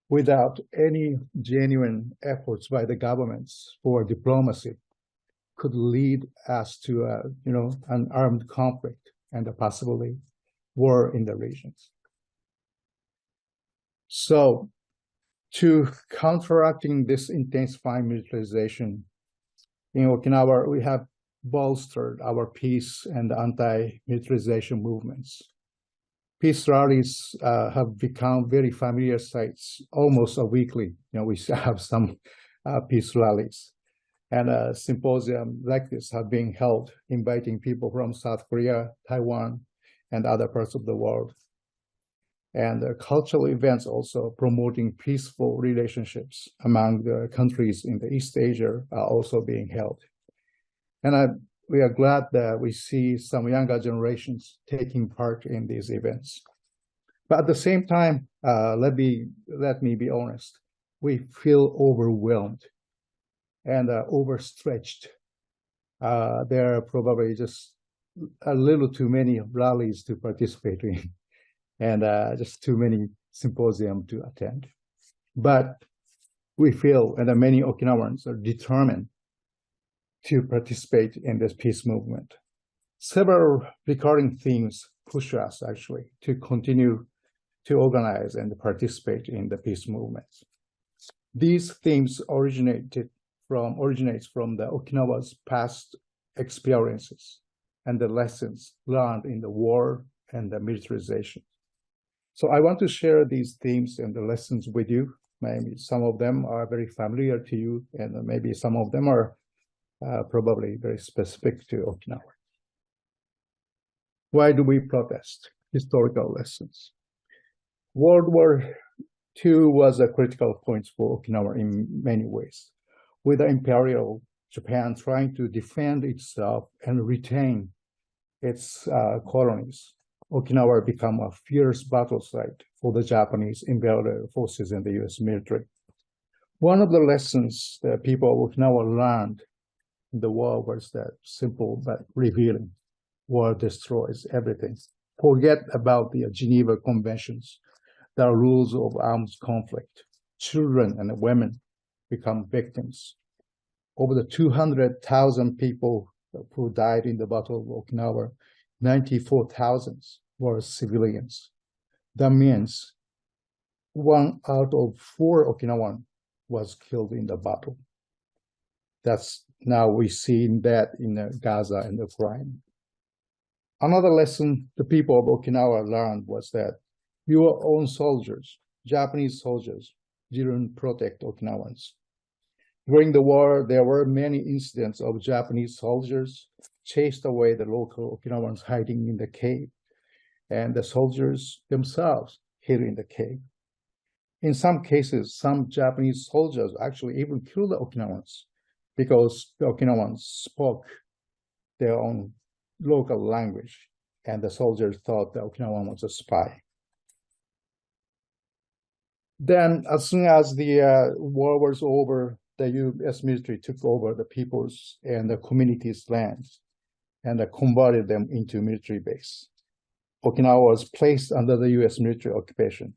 without any genuine efforts by the governments for diplomacy could lead us to an armed conflict and possibly war in the regions. So to counteracting this intensifying militarization in Okinawa, we have bolstered our peace and anti-militarization movements. Peace rallies have become very familiar sights, almost weekly. We have some peace rallies. And symposiums like this have been held, inviting people from South Korea, Taiwan, and other parts of the world. And cultural events also promoting peaceful relationships among the countries in the East Asia are also being held. And we are glad that we see some younger generations taking part in these events. But at the same time, let me be honest, we feel overwhelmed and overstretched. There are probably just a little too many rallies to participate in and just too many symposiums to attend. But we feel, and many Okinawans are determined to participate in this peace movement. Several recurring themes push us actually to continue to organize and participate in the peace movements. These themes originates from the Okinawa's past experiences and the lessons learned in the war and the militarization. So I want to share these themes and the lessons with you. Maybe some of them are very familiar to you, and maybe some of them are probably very specific to Okinawa. Why do we protest? Historical lessons. World War II was a critical point for Okinawa in many ways, with the Imperial Japan trying to defend itself and retain its colonies. Okinawa became a fierce battle site for the Japanese invaded forces and the U.S. military. One of the lessons that people of Okinawa learned in the war was that simple but revealing: war destroys everything. Forget about the Geneva Conventions, the rules of arms conflict. Children and women become victims. Over the 200,000 people who died in the Battle of Okinawa, 94,000 were civilians. That means 1 out of 4 Okinawan was killed in the battle. That's now we see that in Gaza and Ukraine. Another lesson the people of Okinawa learned was that your own soldiers, Japanese soldiers, didn't protect Okinawans. During the war, there were many incidents of Japanese soldiers chased away the local Okinawans hiding in the cave, and the soldiers themselves hid in the cave. In some cases, some Japanese soldiers actually even killed the Okinawans because the Okinawans spoke their own local language, and the soldiers thought the Okinawan was a spy. Then, as soon as the war was over, the U.S. military took over the people's and the communities' lands and converted them into military base. Okinawa was placed under the U.S. military occupation.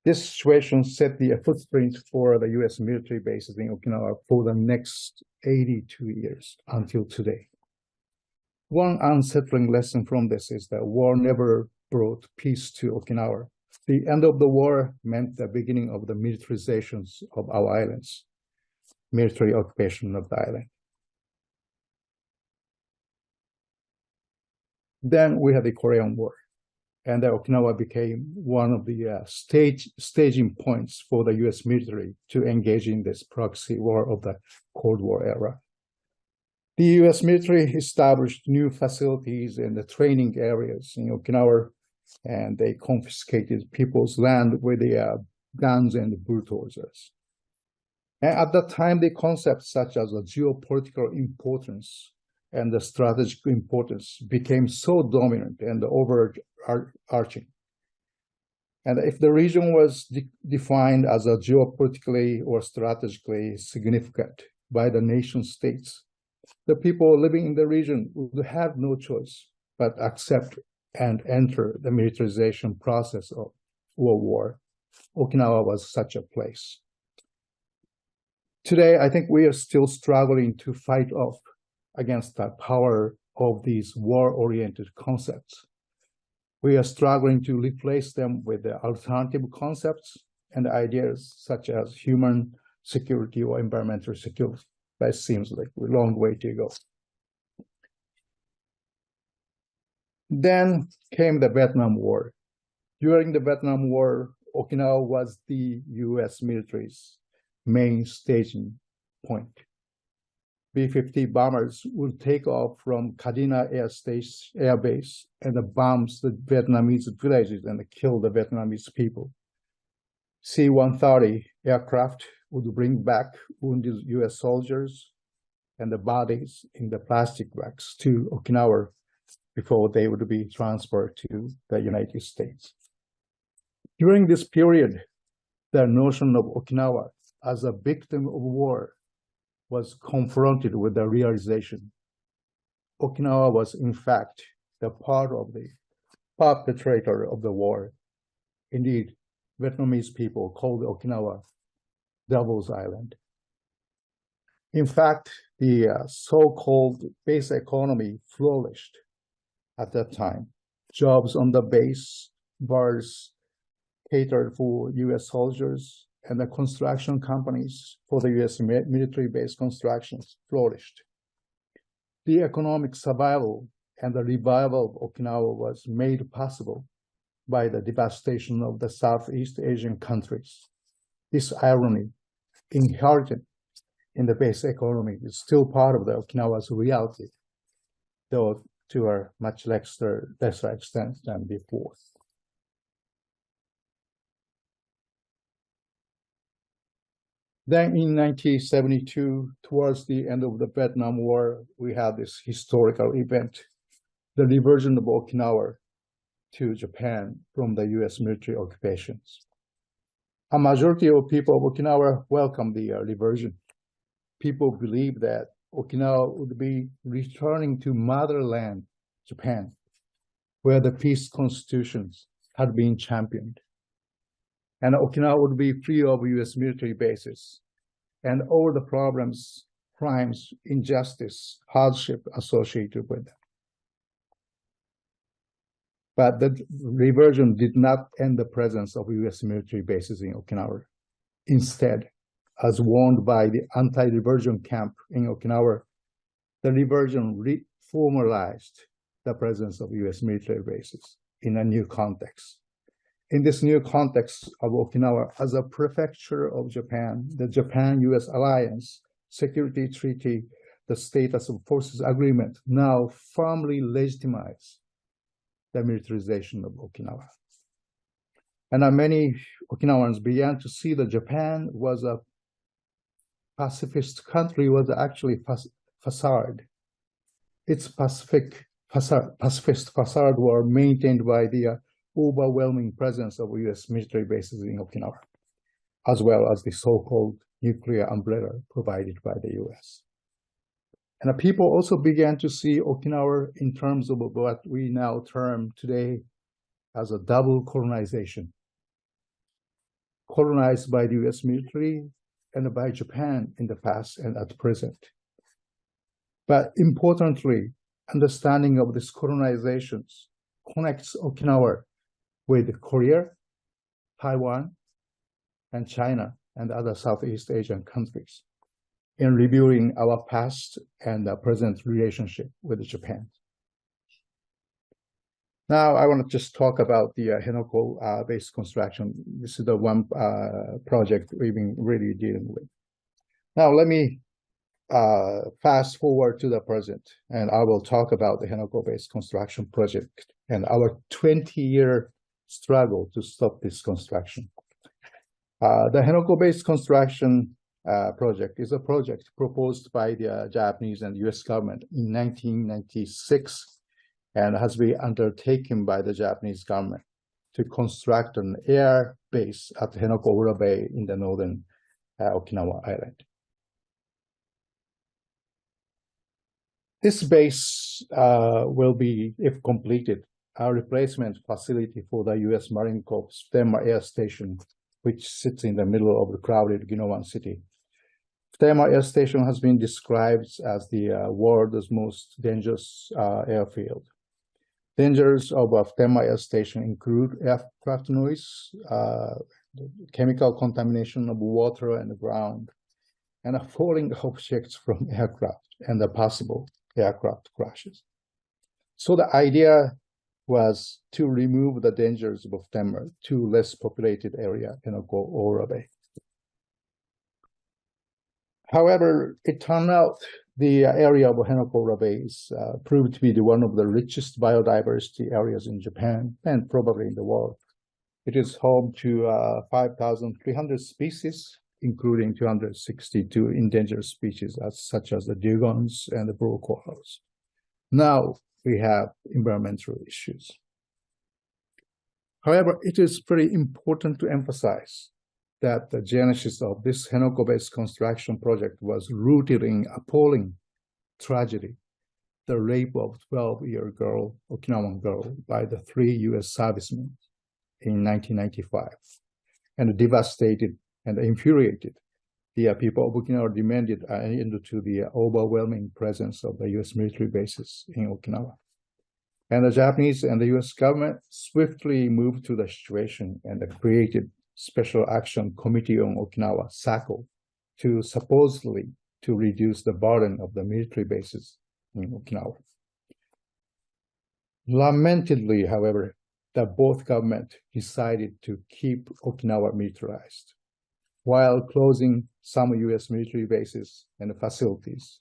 This situation set the footprint for the U.S. military bases in Okinawa for the next 82 years until today. One unsettling lesson from this is that war never brought peace to Okinawa. The end of the war meant the beginning of the militarizations of our islands, military occupation of the island. Then we had the Korean War, and Okinawa became one of the staging points for the U.S. military to engage in this proxy war of the Cold War era. The U.S. military established new facilities and the training areas in Okinawa, and they confiscated people's land with the guns and bulldozers. And at that time, the concepts such as the geopolitical importance and the strategic importance became so dominant and overarching. And if the region was defined as a geopolitically or strategically significant by the nation states, the people living in the region would have no choice but accept and enter the militarization process of World War. Okinawa was such a place. Today, I think we are still struggling to fight off against the power of these war-oriented concepts. We are struggling to replace them with the alternative concepts and ideas such as human security or environmental security. But it seems like a long way to go. Then came the Vietnam War. During the Vietnam War, Okinawa was the U.S. military's main staging point. B-50 bombers would take off from Kadena Air Base and bomb the Vietnamese villages and kill the Vietnamese people. C-130 aircraft would bring back wounded U.S. soldiers and the bodies in the plastic bags to Okinawa before they would be transferred to the United States. During this period, the notion of Okinawa as a victim of war was confronted with the realization Okinawa was in fact the part of the perpetrator of the war. Indeed, Vietnamese people called Okinawa Devil's Island. In fact, the so-called base economy flourished at that time. Jobs on the base, bars, catered for U.S. soldiers, and the construction companies for the U.S. military base constructions flourished. The economic survival and the revival of Okinawa was made possible by the devastation of the Southeast Asian countries. This irony, inherent in the base economy, is still part of the Okinawa's reality, though to a much lesser extent than before. Then in 1972, towards the end of the Vietnam War, we had this historical event, the reversion of Okinawa to Japan from the U.S. military occupations. A majority of people of Okinawa welcomed the reversion. People believed that Okinawa would be returning to motherland, Japan, where the peace constitutions had been championed. And Okinawa would be free of U.S. military bases and all the problems, crimes, injustice, hardship associated with them. But the reversion did not end the presence of U.S. military bases in Okinawa. Instead, as warned by the anti-reversion camp in Okinawa, the reversion reformalized the presence of U.S. military bases in a new context. In this new context of Okinawa as a prefecture of Japan, the Japan-U.S. alliance, security treaty, the status of forces agreement now firmly legitimize the militarization of Okinawa. And many Okinawans began to see that Japan was a pacifist country, was actually facade. Its pacifist facade were maintained by the overwhelming presence of U.S. military bases in Okinawa, as well as the so-called nuclear umbrella provided by the U.S. And people also began to see Okinawa in terms of what we now term today as a double colonization. Colonized by the U.S. military and by Japan in the past and at present. But importantly, understanding of these colonizations connects Okinawa with Korea, Taiwan, and China, and other Southeast Asian countries in reviewing our past and present relationship with Japan. Now, I want to just talk about the Henoko-based construction. This is the one project we've been really dealing with. Now, let me fast forward to the present, and I will talk about the Henoko-based construction project and our 20-year struggle to stop this construction. The Henoko-based construction project is a project proposed by the Japanese and US government in 1996 and has been undertaken by the Japanese government to construct an air base at Henoko-Ura Bay in the northern Okinawa Island. This base will be, if completed, a replacement facility for the U.S. Marine Corps Futenma Air Station, which sits in the middle of the crowded Ginowan city. Futenma Air Station has been described as the world's most dangerous airfield. Dangers of a Futenma Air Station include aircraft noise, chemical contamination of water and the ground, and falling objects from aircraft and the possible aircraft crashes. So the idea was to remove the dangers of Futenma to less populated area in Henoko-Ura Bay. However, it turned out the area of Henoko-Ura Bay is proved to be one of the richest biodiversity areas in Japan and probably in the world. It is home to 5,300 species, including 262 endangered species such as the dugongs and the blue corals. Now we have environmental issues. However, it is very important to emphasize that the genesis of this Henoko-based construction project was rooted in appalling tragedy, the rape of 12-year girl, Okinawan girl, by the 3 U.S. servicemen in 1995, and devastated and infuriated the people of Okinawa demanded an end to the overwhelming presence of the U.S. military bases in Okinawa. And the Japanese and the US government swiftly moved to the situation and created Special Action Committee on Okinawa, SACO, to supposedly to reduce the burden of the military bases in Okinawa. Lamentably, however, that both governments decided to keep Okinawa militarized, while closing some US military bases and facilities.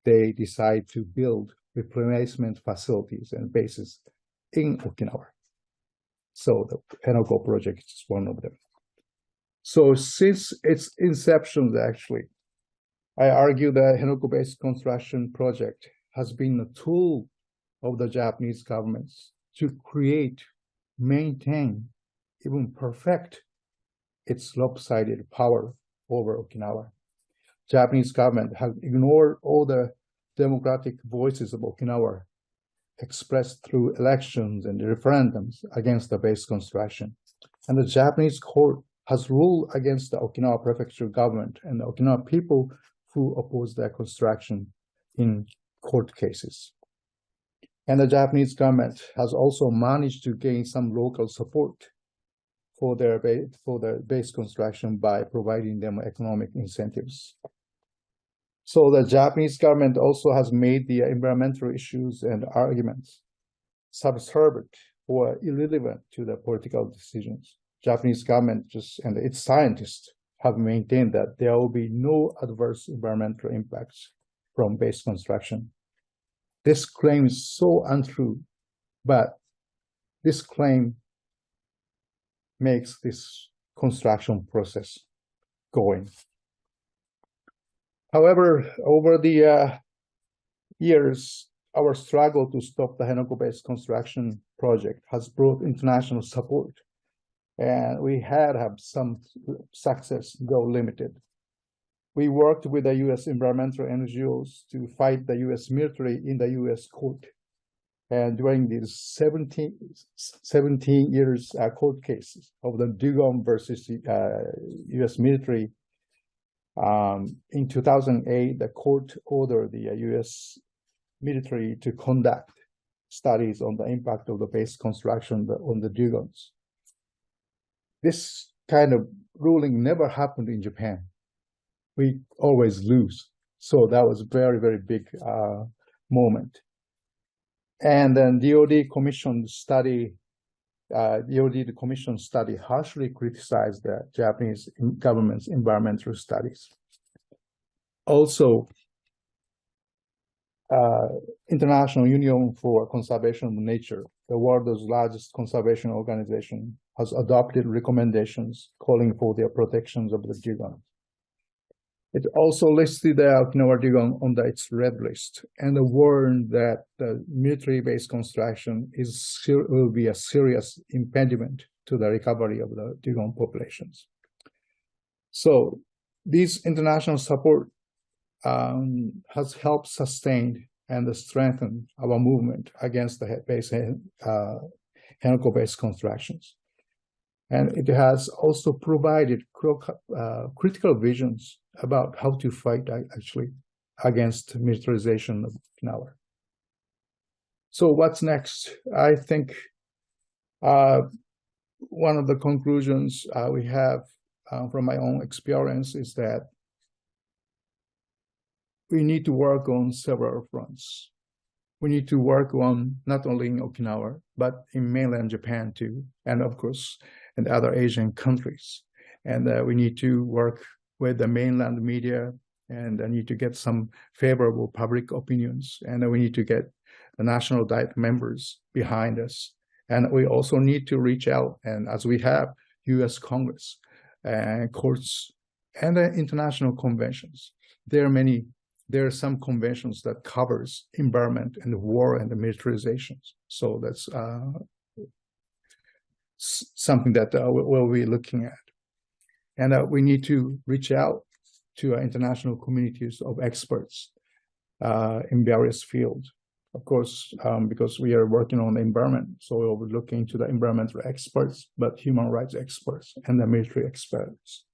They decide to build replacement facilities and bases in Okinawa. So the ZENKO project is one of them. So since its inception, actually, I argue that ZENKO-based construction project has been a tool of the Japanese governments to create, maintain, even perfect its lopsided power over Okinawa. Japanese government has ignored all the democratic voices of Okinawa expressed through elections and referendums against the base construction. And the Japanese court has ruled against the Okinawa prefecture government and the Okinawa people who oppose their construction in court cases. And the Japanese government has also managed to gain some local support for their base construction by providing them economic incentives. So the Japanese government also has made the environmental issues and arguments subservient or irrelevant to the political decisions. Japanese government and its scientists have maintained that there will be no adverse environmental impacts from base construction. This claim is so untrue, but this claim makes this construction process going. However, over the years, our struggle to stop the ZENKO-based construction project has brought international support, and we had some success, though limited. We worked with the U.S. environmental NGOs to fight the U.S. military in the U.S. court. And during these 17 years court cases of the Dugong versus U.S. military, in 2008, the court ordered the U.S. military to conduct studies on the impact of the base construction on the Dugongs. This kind of ruling never happened in Japan. We always lose. So that was a very, very big moment. And then DOD commission study harshly criticized the Japanese government's environmental studies. Also, International Union for Conservation of Nature, the world's largest conservation organization, has adopted recommendations calling for the protections of the dugong. It also listed the Okinawa dugong on its red list and warned that the military-based construction will be a serious impediment to the recovery of the dugong populations. So this international support has helped sustain and strengthen our movement against the ZENKO-based constructions. And it has also provided critical visions about how to fight actually against militarization of Okinawa. So what's next? I think one of the conclusions we have from my own experience is that we need to work on several fronts. We need to work on not only in Okinawa, but in mainland Japan too, and of course, in other Asian countries. And we need to work with the mainland media, and I need to get some favorable public opinions. And we need to get the national diet members behind us. And we also need to reach out, and as we have US Congress and courts and international conventions, there are some conventions that covers environment and war and the militarizations. So that's something that we'll be looking at. And we need to reach out to international communities of experts in various fields. Of course, because we are working on the environment, so we'll be looking into the environmental experts, but human rights experts and the military experts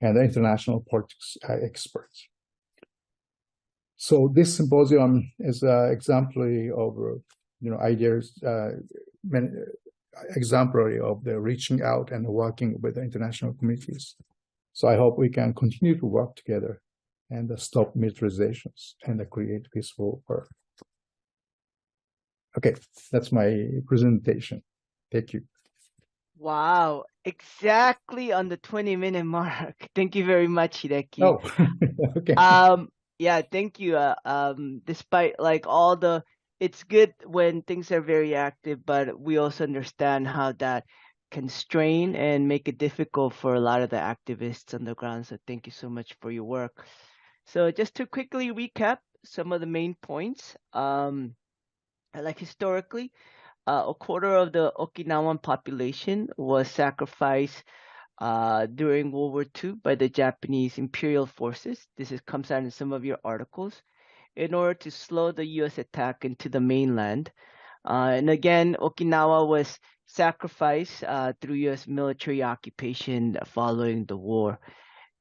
and the international politics experts. So this symposium is exemplary of ideas, exemplary of the reaching out and working with the international communities. So I hope we can continue to work together and stop militarizations and create peaceful world. Okay, that's my presentation. Thank you. Wow, exactly on the 20-minute mark. Thank you very much, Hideki. Oh, okay. Yeah, thank you. Despite like all the, it's good when things are very active, but we also understand how that can strain and make it difficult for a lot of the activists on the ground. So thank you so much for your work. So just to quickly recap some of the main points, like historically, a quarter of the Okinawan population was sacrificed during World War II by the Japanese imperial forces. Comes out in some of your articles, in order to slow the U.S. attack into the mainland. And again, Okinawa was sacrificed through U.S. military occupation following the war.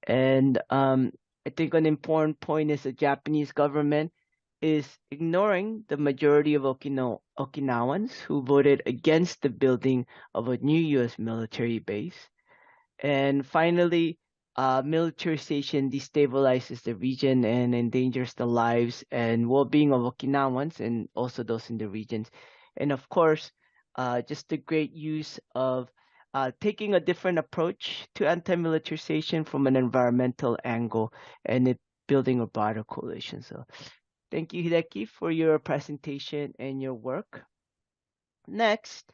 And I think an important point is the Japanese government is ignoring the majority of Okinawans who voted against the building of a new U.S. military base. And finally, militarization destabilizes the region and endangers the lives and well-being of Okinawans and also those in the regions. And of course, just the great use of taking a different approach to anti-militarization from an environmental angle and it building a broader coalition. So thank you, Hideki, for your presentation and your work. Next,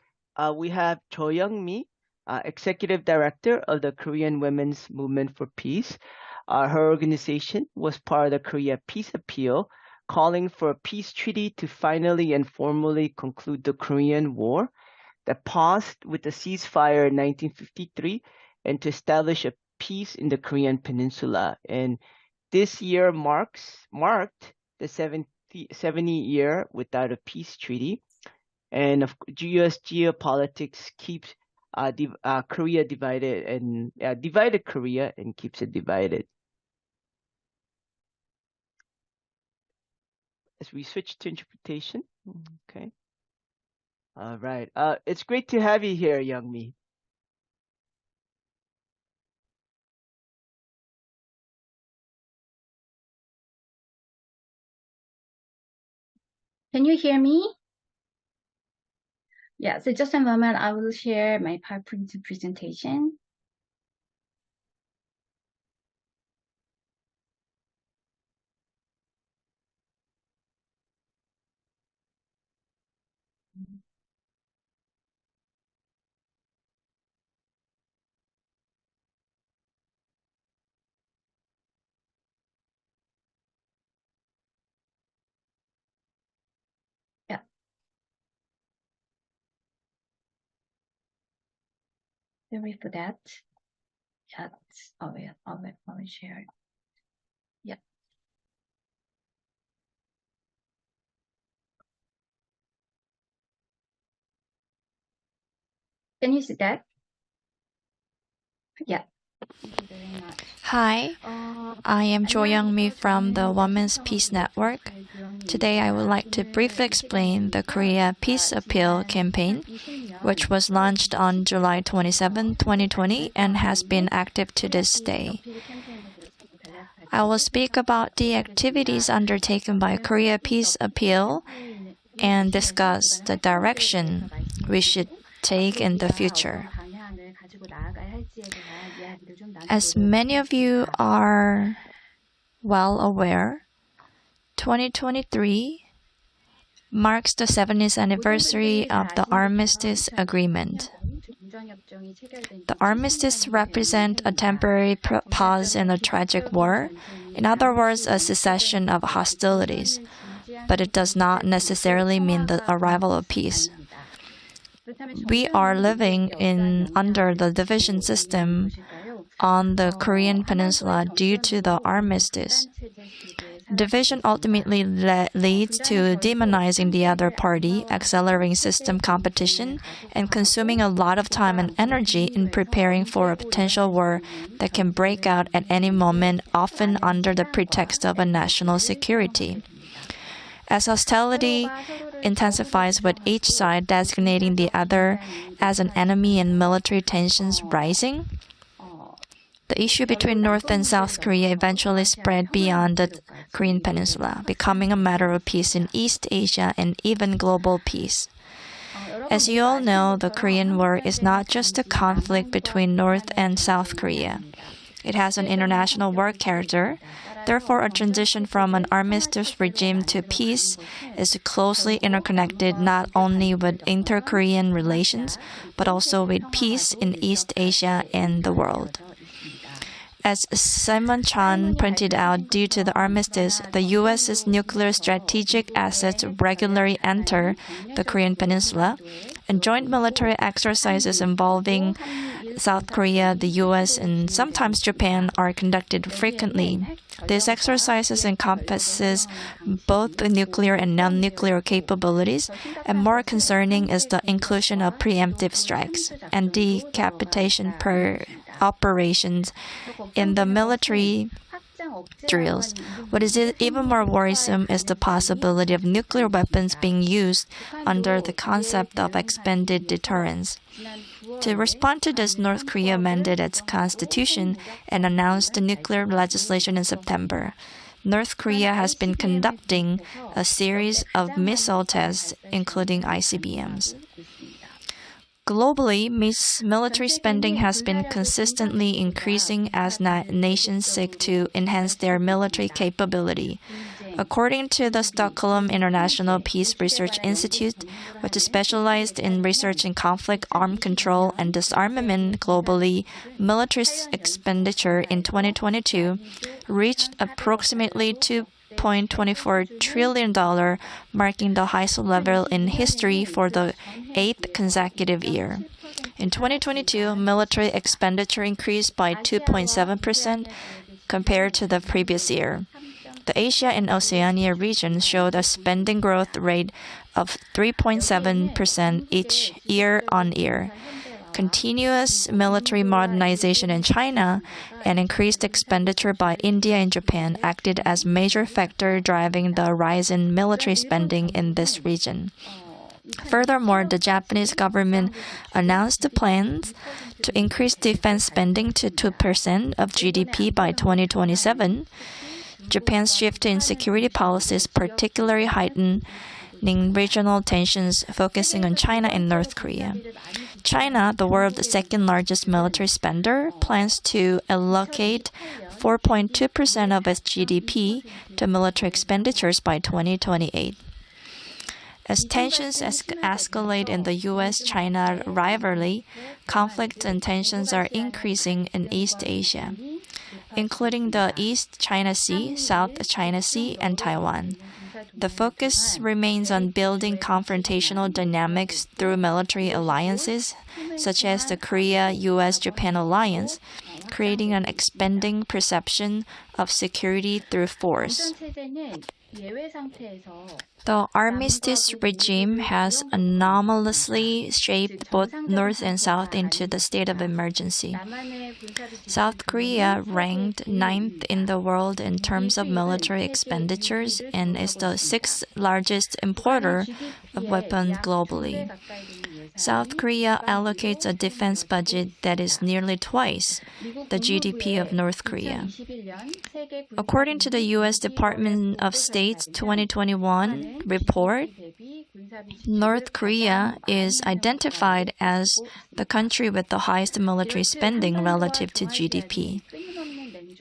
we have Choi Youngmi, Executive Director of the Korean Women's Movement for Peace. Her organization was part of the Korea Peace Appeal, calling for a peace treaty to finally and formally conclude the Korean War that paused with the ceasefire in 1953 and to establish a peace in the Korean Peninsula. And this year marked the 70 year without a peace treaty. And U.S. geopolitics keeps Korea divided and divided Korea and keeps it divided. As we switch to interpretation, okay. All right. It's great to have you here, Youngmi. Can you hear me? Yeah, so just a moment, I will share my PowerPoint presentation. Yeah. Sorry for that. Yeah, I'll share. Yeah. Can you see that? Yeah. Thank you very much. Hi, I am Choi Youngmi from the Women's Peace Network. Today I would like to briefly explain the Korea Peace Appeal campaign, which was launched on July 27, 2020 and has been active to this day. I will speak about the activities undertaken by Korea Peace Appeal and discuss the direction we should take in the future. As many of you are well aware, 2023 marks the 70th anniversary of the Armistice Agreement. The armistice represents a temporary pause in a tragic war, in other words, a cessation of hostilities, but it does not necessarily mean the arrival of peace. We are living under the division system on the Korean Peninsula due to the armistice. Division ultimately leads to demonizing the other party, accelerating system competition, and consuming a lot of time and energy in preparing for a potential war that can break out at any moment, often under the pretext of a national security. As hostility intensifies with each side designating the other as an enemy and military tensions rising, the issue between North and South Korea eventually spread beyond the Korean Peninsula, becoming a matter of peace in East Asia and even global peace. As you all know, the Korean War is not just a conflict between North and South Korea. It has an international war character. Therefore, a transition from an armistice regime to peace is closely interconnected not only with inter-Korean relations, but also with peace in East Asia and the world. As Simone Chun pointed out, due to the armistice, the U.S.'s nuclear strategic assets regularly enter the Korean Peninsula, and joint military exercises involving South Korea, the U.S., and sometimes Japan are conducted frequently. These exercises encompasses both the nuclear and non-nuclear capabilities, and more concerning is the inclusion of preemptive strikes and decapitation per operations in the military drills. What is even more worrisome is the possibility of nuclear weapons being used under the concept of expanded deterrence. To respond to this, North Korea amended its constitution and announced the nuclear legislation in September. North Korea has been conducting a series of missile tests, including ICBMs. Globally, military spending has been consistently increasing as nations seek to enhance their military capability. According to the Stockholm International Peace Research Institute, which is specialized in research in conflict, arms control, and disarmament globally, military expenditure in 2022 reached approximately $2.24 trillion, marking the highest level in history for the 8th consecutive year. In 2022, military expenditure increased by 2.7% compared to the previous year. The Asia and Oceania region showed a spending growth rate of 3.7% each year-on-year. Continuous military modernization in China and increased expenditure by India and Japan acted as major factor driving the rise in military spending in this region. Furthermore, the Japanese government announced plans to increase defense spending to 2% of GDP by 2027. Japan's shift in security policies particularly heightening regional tensions focusing on China and North Korea. China, the world's second largest military spender, plans to allocate 4.2% of its GDP to military expenditures by 2028. As tensions escalate in the U.S.-China rivalry, conflicts and tensions are increasing in East Asia, including the East China Sea, South China Sea, and Taiwan. The focus remains on building confrontational dynamics through military alliances, such as the Korea-US-Japan alliance, creating an expanding perception of security through force. The armistice regime has anomalously shaped both North and South into the state of emergency. South Korea ranked 9th in the world in terms of military expenditures and is the 6th largest importer of weapons globally. South Korea allocates a defense budget that is nearly twice the GDP of North Korea. According to the U.S. Department of State's 2021 report, North Korea is identified as the country with the highest military spending relative to GDP.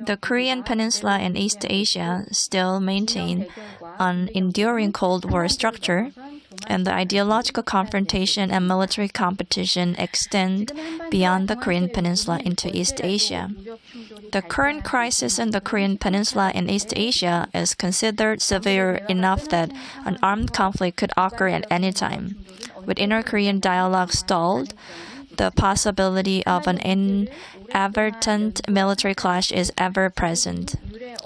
The Korean Peninsula and East Asia still maintain an enduring Cold War structure, and the ideological confrontation and military competition extend beyond the Korean Peninsula into East Asia. The current crisis in the Korean Peninsula and East Asia is considered severe enough that an armed conflict could occur at any time. With inter-Korean dialogue stalled, the possibility of an inadvertent military clash is ever present.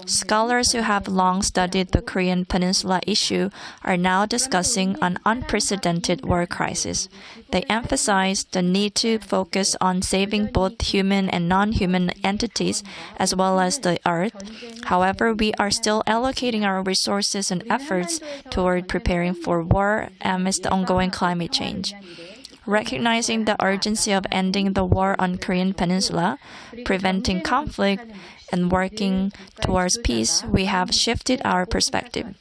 Scholars who have long studied the Korean Peninsula issue are now discussing an unprecedented war crisis. They emphasize the need to focus on saving both human and non-human entities as well as the earth. However, we are still allocating our resources and efforts toward preparing for war amidst the ongoing climate change. Recognizing the urgency of ending the war on Korean Peninsula, preventing conflict, and working towards peace, we have shifted our perspective.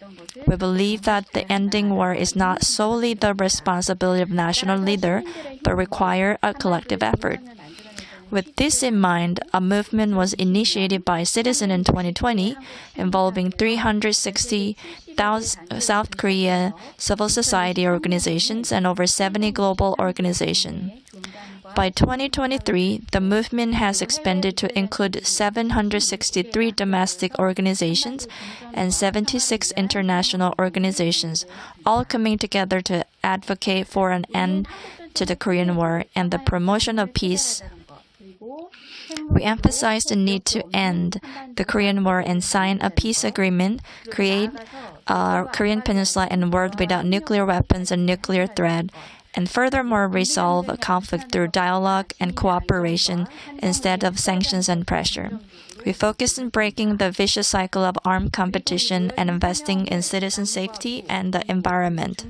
We believe that the ending war is not solely the responsibility of national leader, but require a collective effort. With this in mind, a movement was initiated by citizens in 2020 involving 360 South Korea civil society organizations and over 70 global organizations. By 2023, the movement has expanded to include 763 domestic organizations and 76 international organizations, all coming together to advocate for an end to the Korean War and the promotion of peace. We emphasize the need to end the Korean War and sign a peace agreement, create a Korean Peninsula and world without nuclear weapons and nuclear threat, and furthermore resolve a conflict through dialogue and cooperation instead of sanctions and pressure. We focus on breaking the vicious cycle of armed competition and investing in citizen safety and the environment.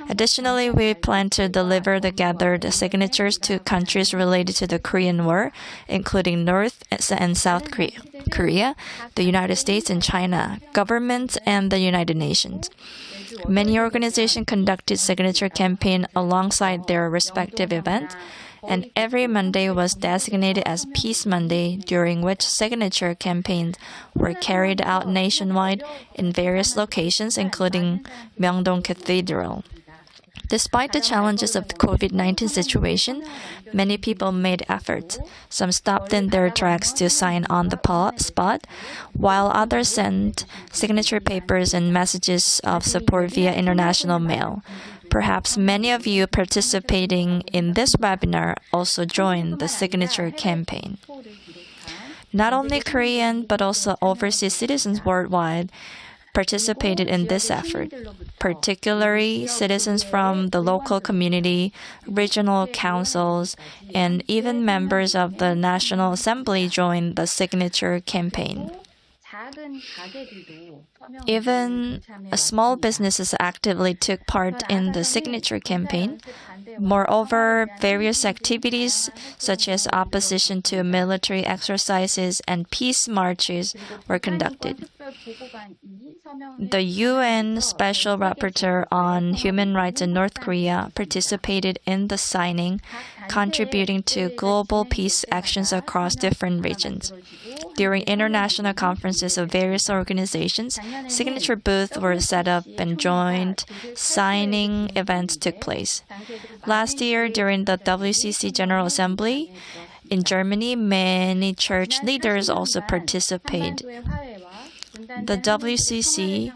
Additionally, we plan to deliver the gathered signatures to countries related to the Korean War, including North and South Korea, the United States and China, governments, and the United Nations. Many organizations conducted signature campaign alongside their respective events, and every Monday was designated as Peace Monday, during which signature campaigns were carried out nationwide in various locations, including Myeongdong Cathedral. Despite the challenges of the COVID-19 situation, many people made efforts. Some stopped in their tracks to sign on the spot, while others sent signature papers and messages of support via international mail. Perhaps many of you participating in this webinar also joined the signature campaign. Not only Korean, but also overseas citizens worldwide participated in this effort. Particularly, citizens from the local community, regional councils, and even members of the National Assembly joined the signature campaign. Even small businesses actively took part in the signature campaign. Moreover, various activities such as opposition to military exercises and peace marches were conducted. The UN Special Rapporteur on Human Rights in North Korea participated in the signing, contributing to global peace actions across different regions. During international conferences of various organizations, signature booths were set up and joint signing events took place. Last year, during the WCC General Assembly in Germany, many church leaders also participated. The WCC,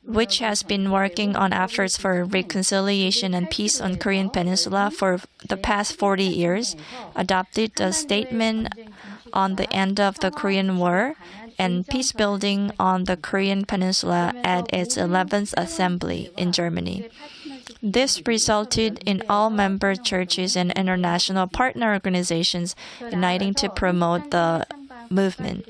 which has been working on efforts for reconciliation and peace on Korean Peninsula for the past 40 years, adopted a statement on the end of the Korean War and peace building on the Korean Peninsula at its 11th Assembly in Germany. This resulted in all member churches and international partner organizations uniting to promote the movement.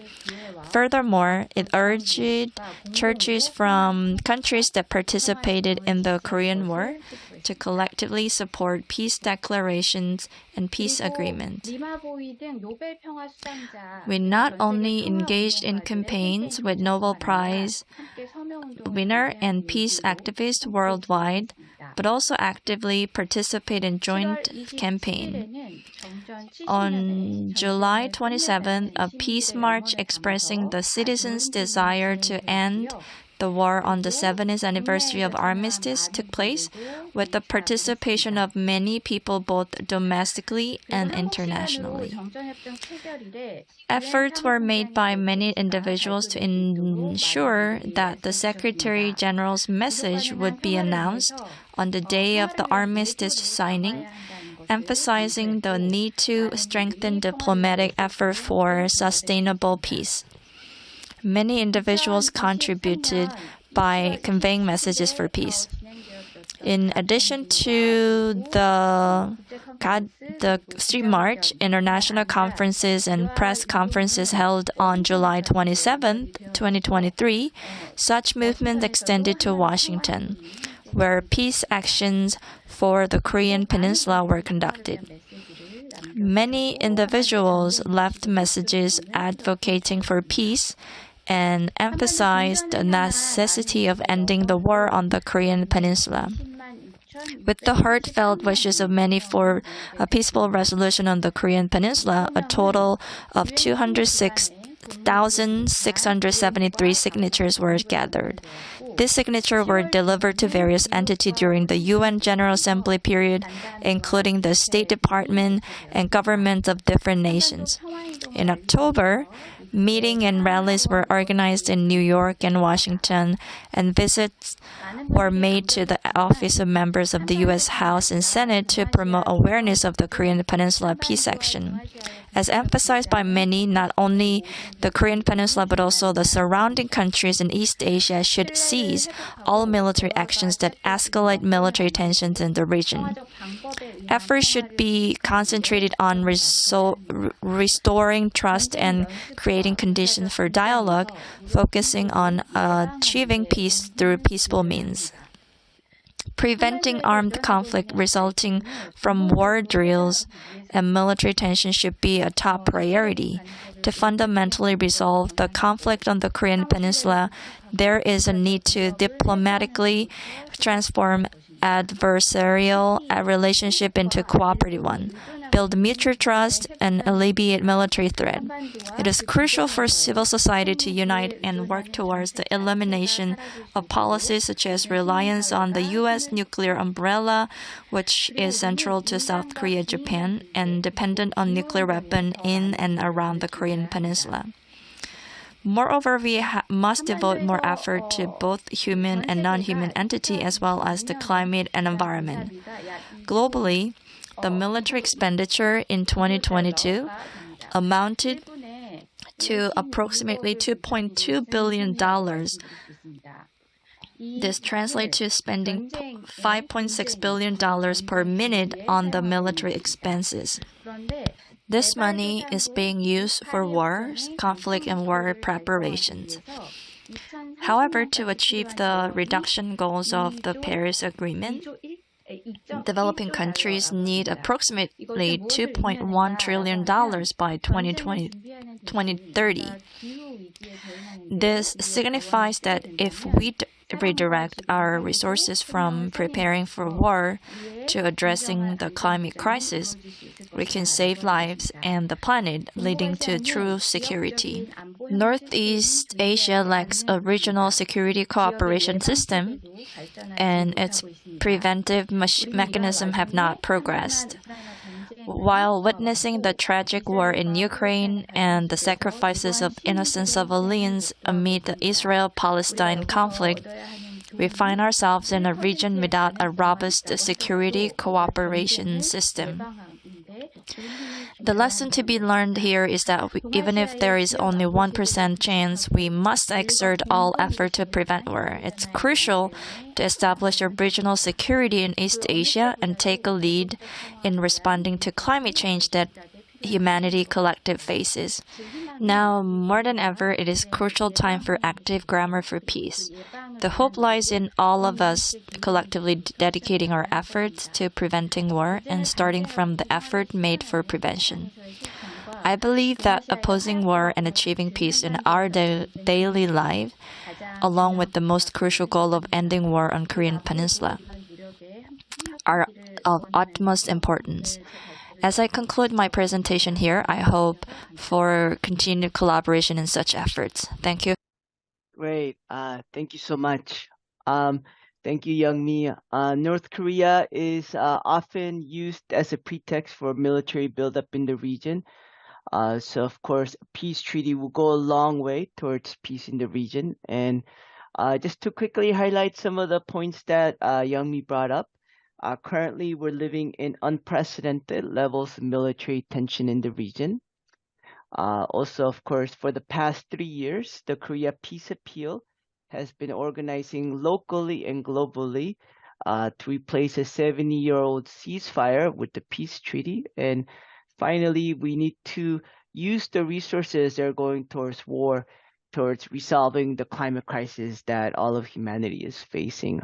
Furthermore, it urged churches from countries that participated in the Korean War to collectively support peace declarations and peace agreements. We not only engaged in campaigns with Nobel Prize winner and peace activists worldwide, but also actively participate in joint campaign. On July 27th, a peace march expressing the citizens' desire to end the war on the 70th anniversary of armistice took place, with the participation of many people both domestically and internationally. Efforts were made by many individuals to ensure that the Secretary General's message would be announced on the day of the armistice signing, emphasizing the need to strengthen diplomatic effort for sustainable peace. Many individuals contributed by conveying messages for peace. In addition to the Street March, international conferences and press conferences held on July 27, 2023, such movements extended to Washington, where peace actions for the Korean Peninsula were conducted. Many individuals left messages advocating for peace and emphasized the necessity of ending the war on the Korean Peninsula. With the heartfelt wishes of many for a peaceful resolution on the Korean Peninsula, a total of 206,673 signatures were gathered. These signatures were delivered to various entities during the UN General Assembly period, including the State Department and governments of different nations. In October, meetings and rallies were organized in New York and Washington, and visits were made to the office of members of the U.S. House and Senate to promote awareness of the Korean Peninsula peace action. As emphasized by many, not only the Korean Peninsula but also the surrounding countries in East Asia should cease all military actions that escalate military tensions in the region. Efforts should be concentrated on restoring trust and creating conditions for dialogue, focusing on achieving peace through peaceful means. Preventing armed conflict resulting from war drills and military tension should be a top priority. To fundamentally resolve the conflict on the Korean Peninsula, there is a need to diplomatically transform adversarial relationship into cooperative one, build mutual trust, and alleviate military threat. It is crucial for civil society to unite and work towards the elimination of policies such as reliance on the U.S. nuclear umbrella, which is central to South Korea, Japan, and dependent on nuclear weapons in and around the Korean Peninsula. Moreover, we must devote more effort to both human and non-human entity as well as the climate and environment. Globally, the military expenditure in 2022 amounted to approximately $2.2 billion. This translates to spending $5.6 billion per minute on the military expenses. This money is being used for wars, conflict, and war preparations. However, to achieve the reduction goals of the Paris Agreement, developing countries need approximately $2.1 trillion by 2030. This signifies that if we redirect our resources from preparing for war to addressing the climate crisis, we can save lives and the planet, leading to true security. Northeast Asia lacks a regional security cooperation system, and its preventive mechanisms have not progressed. While witnessing the tragic war in Ukraine and the sacrifices of innocent civilians amid the Israel-Palestine conflict, we find ourselves in a region without a robust security cooperation system. The lesson to be learned here is that even if there is only 1% chance, we must exert all effort to prevent war. It's crucial to establish a regional security in East Asia and take a lead in responding to climate change that humanity collective faces. Now, more than ever, it is crucial time for active grammar for peace. The hope lies in all of us collectively dedicating our efforts to preventing war and starting from the effort made for prevention. I believe that opposing war and achieving peace in our daily life, along with the most crucial goal of ending war on Korean Peninsula, are of utmost importance. As I conclude my presentation here, I hope for continued collaboration in such efforts. Thank you. Great. Thank you so much. Thank you, Youngmi. North Korea is often used as a pretext for military buildup in the region. So, of course, a peace treaty will go a long way towards peace in the region. And just to quickly highlight some of the points that Youngmi brought up, Currently, we're living in unprecedented levels of military tension in the region. Also, of course, for the past 3 years, the Korea Peace Appeal has been organizing locally and globally to replace a 70-year-old ceasefire with the peace treaty. And finally, we need to use the resources that are going towards war, towards resolving the climate crisis that all of humanity is facing.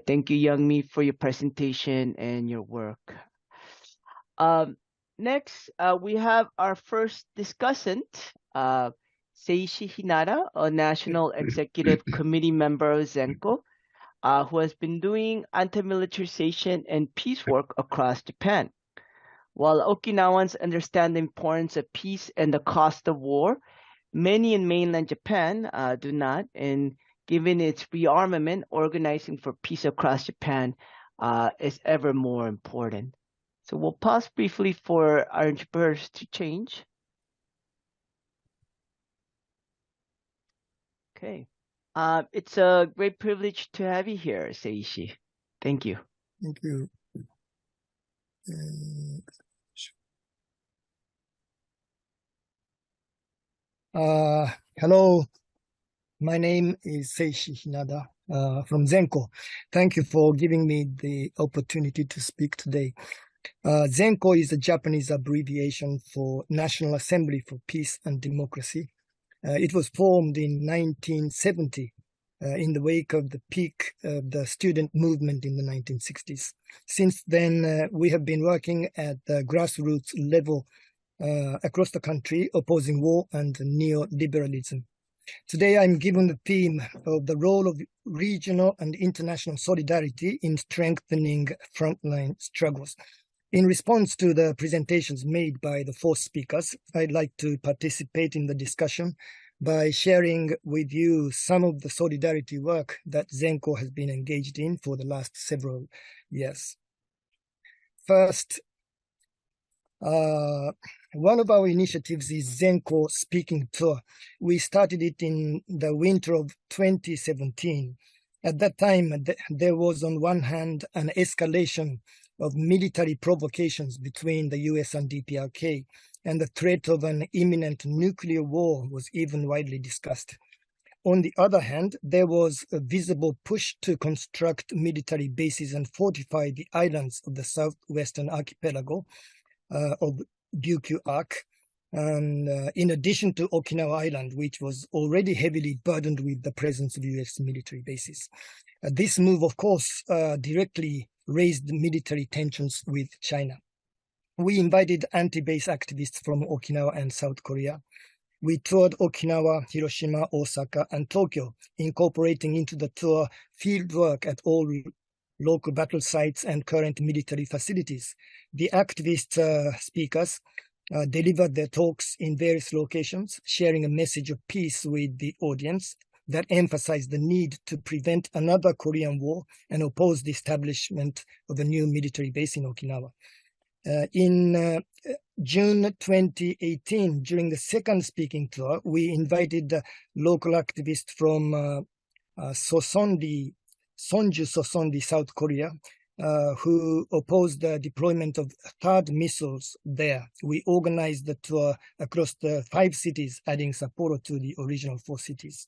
Thank you, Youngmi, for your presentation and your work. Next, we have our first discussant, Seishi Hinada, a National Executive Committee member of ZENKO, who has been doing anti-militarization and peace work across Japan. While Okinawans understand the importance of peace and the cost of war, many in mainland Japan do not, and given its rearmament, organizing for peace across Japan is ever more important. So we'll pause briefly for our interpreters to change. Okay. It's a great privilege to have you here, Seishi. Thank you. Thank you. Hello, my name is Seishi Hinada from ZENKO. Thank you for giving me the opportunity to speak today. ZENKO is a Japanese abbreviation for National Assembly for Peace and Democracy. It was formed in 1970 in the wake of the peak of the student movement in the 1960s. Since then, we have been working at the grassroots level across the country, opposing war and neoliberalism. Today, I'm given the theme of the role of regional and international solidarity in strengthening frontline struggles. In response to the presentations made by the four speakers, I'd like to participate in the discussion by sharing with you some of the solidarity work that ZENKO has been engaged in for the last several years. First, one of our initiatives is ZENKO Speaking Tour. We started it in the winter of 2017. At that time, there was on one hand an escalation of military provocations between the US and DPRK, and the threat of an imminent nuclear war was even widely discussed. On the other hand, there was a visible push to construct military bases and fortify the islands of the southwestern archipelago of Ryukyu Arc, and in addition to Okinawa Island, which was already heavily burdened with the presence of US military bases. This move, of course, directly raised military tensions with China. We invited anti-base activists from Okinawa and South Korea. We toured Okinawa, Hiroshima, Osaka, and Tokyo, incorporating into the tour field work at all local battle sites and current military facilities. The activist speakers delivered their talks in various locations, sharing a message of peace with the audience that emphasized the need to prevent another Korean War and oppose the establishment of a new military base in Okinawa. In June 2018, during the second speaking tour, we invited local activists from Sonju, Sosondi, South Korea, who opposed the deployment of THAAD missiles there. We organized the tour across the 5 cities, adding Sapporo to the original 4 cities.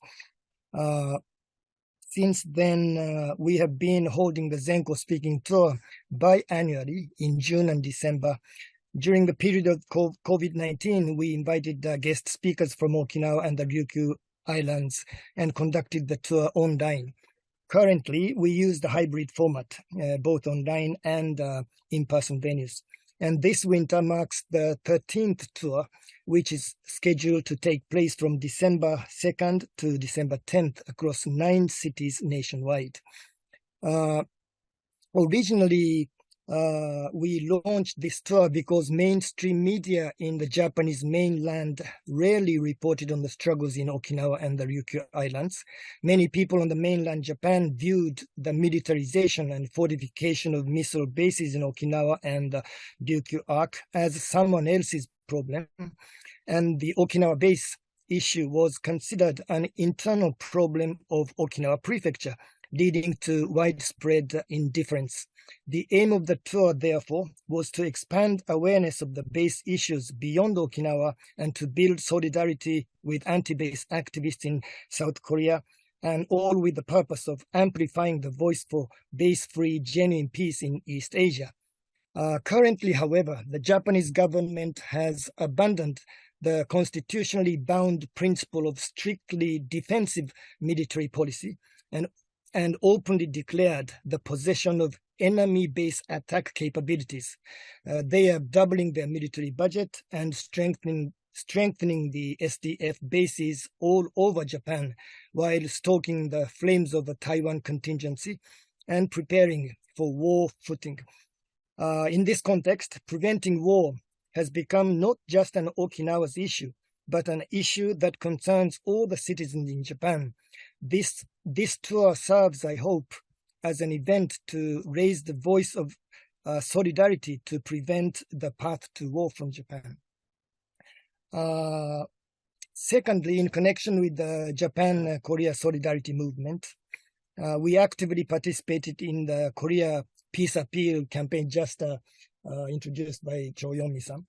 Since then, we have been holding the ZENKO Speaking Tour biannually in June and December. During the period of COVID-19, we invited guest speakers from Okinawa and the Ryukyu Islands and conducted the tour online. Currently, we use the hybrid format, both online and in-person venues. And this winter marks the 13th tour, which is scheduled to take place from December 2nd to December 10th across 9 cities nationwide. Originally, we launched this tour because mainstream media in the Japanese mainland rarely reported on the struggles in Okinawa and the Ryukyu Islands. Many people on the mainland Japan viewed the militarization and fortification of missile bases in Okinawa and the Ryukyu Arc as someone else's problem, and the Okinawa base issue was considered an internal problem of Okinawa Prefecture. leading to widespread indifference. The aim of the tour, therefore, was to expand awareness of the base issues beyond Okinawa and to build solidarity with anti-base activists in South Korea, and all with the purpose of amplifying the voice for base-free, genuine peace in East Asia. Currently, however, the Japanese government has abandoned the constitutionally bound principle of strictly defensive military policy and openly declared the possession of enemy base attack capabilities. They are doubling their military budget and strengthening the SDF bases all over Japan, while stoking the flames of the Taiwan contingency and preparing for war footing. In this context, preventing war has become not just an Okinawa's issue, but an issue that concerns all the citizens in Japan. This tour serves, I hope, as an event to raise the voice of solidarity to prevent the path to war from Japan. Secondly, in connection with the Japan-Korea Solidarity Movement, we actively participated in the Korea Peace Appeal campaign just introduced by Youngmi-san,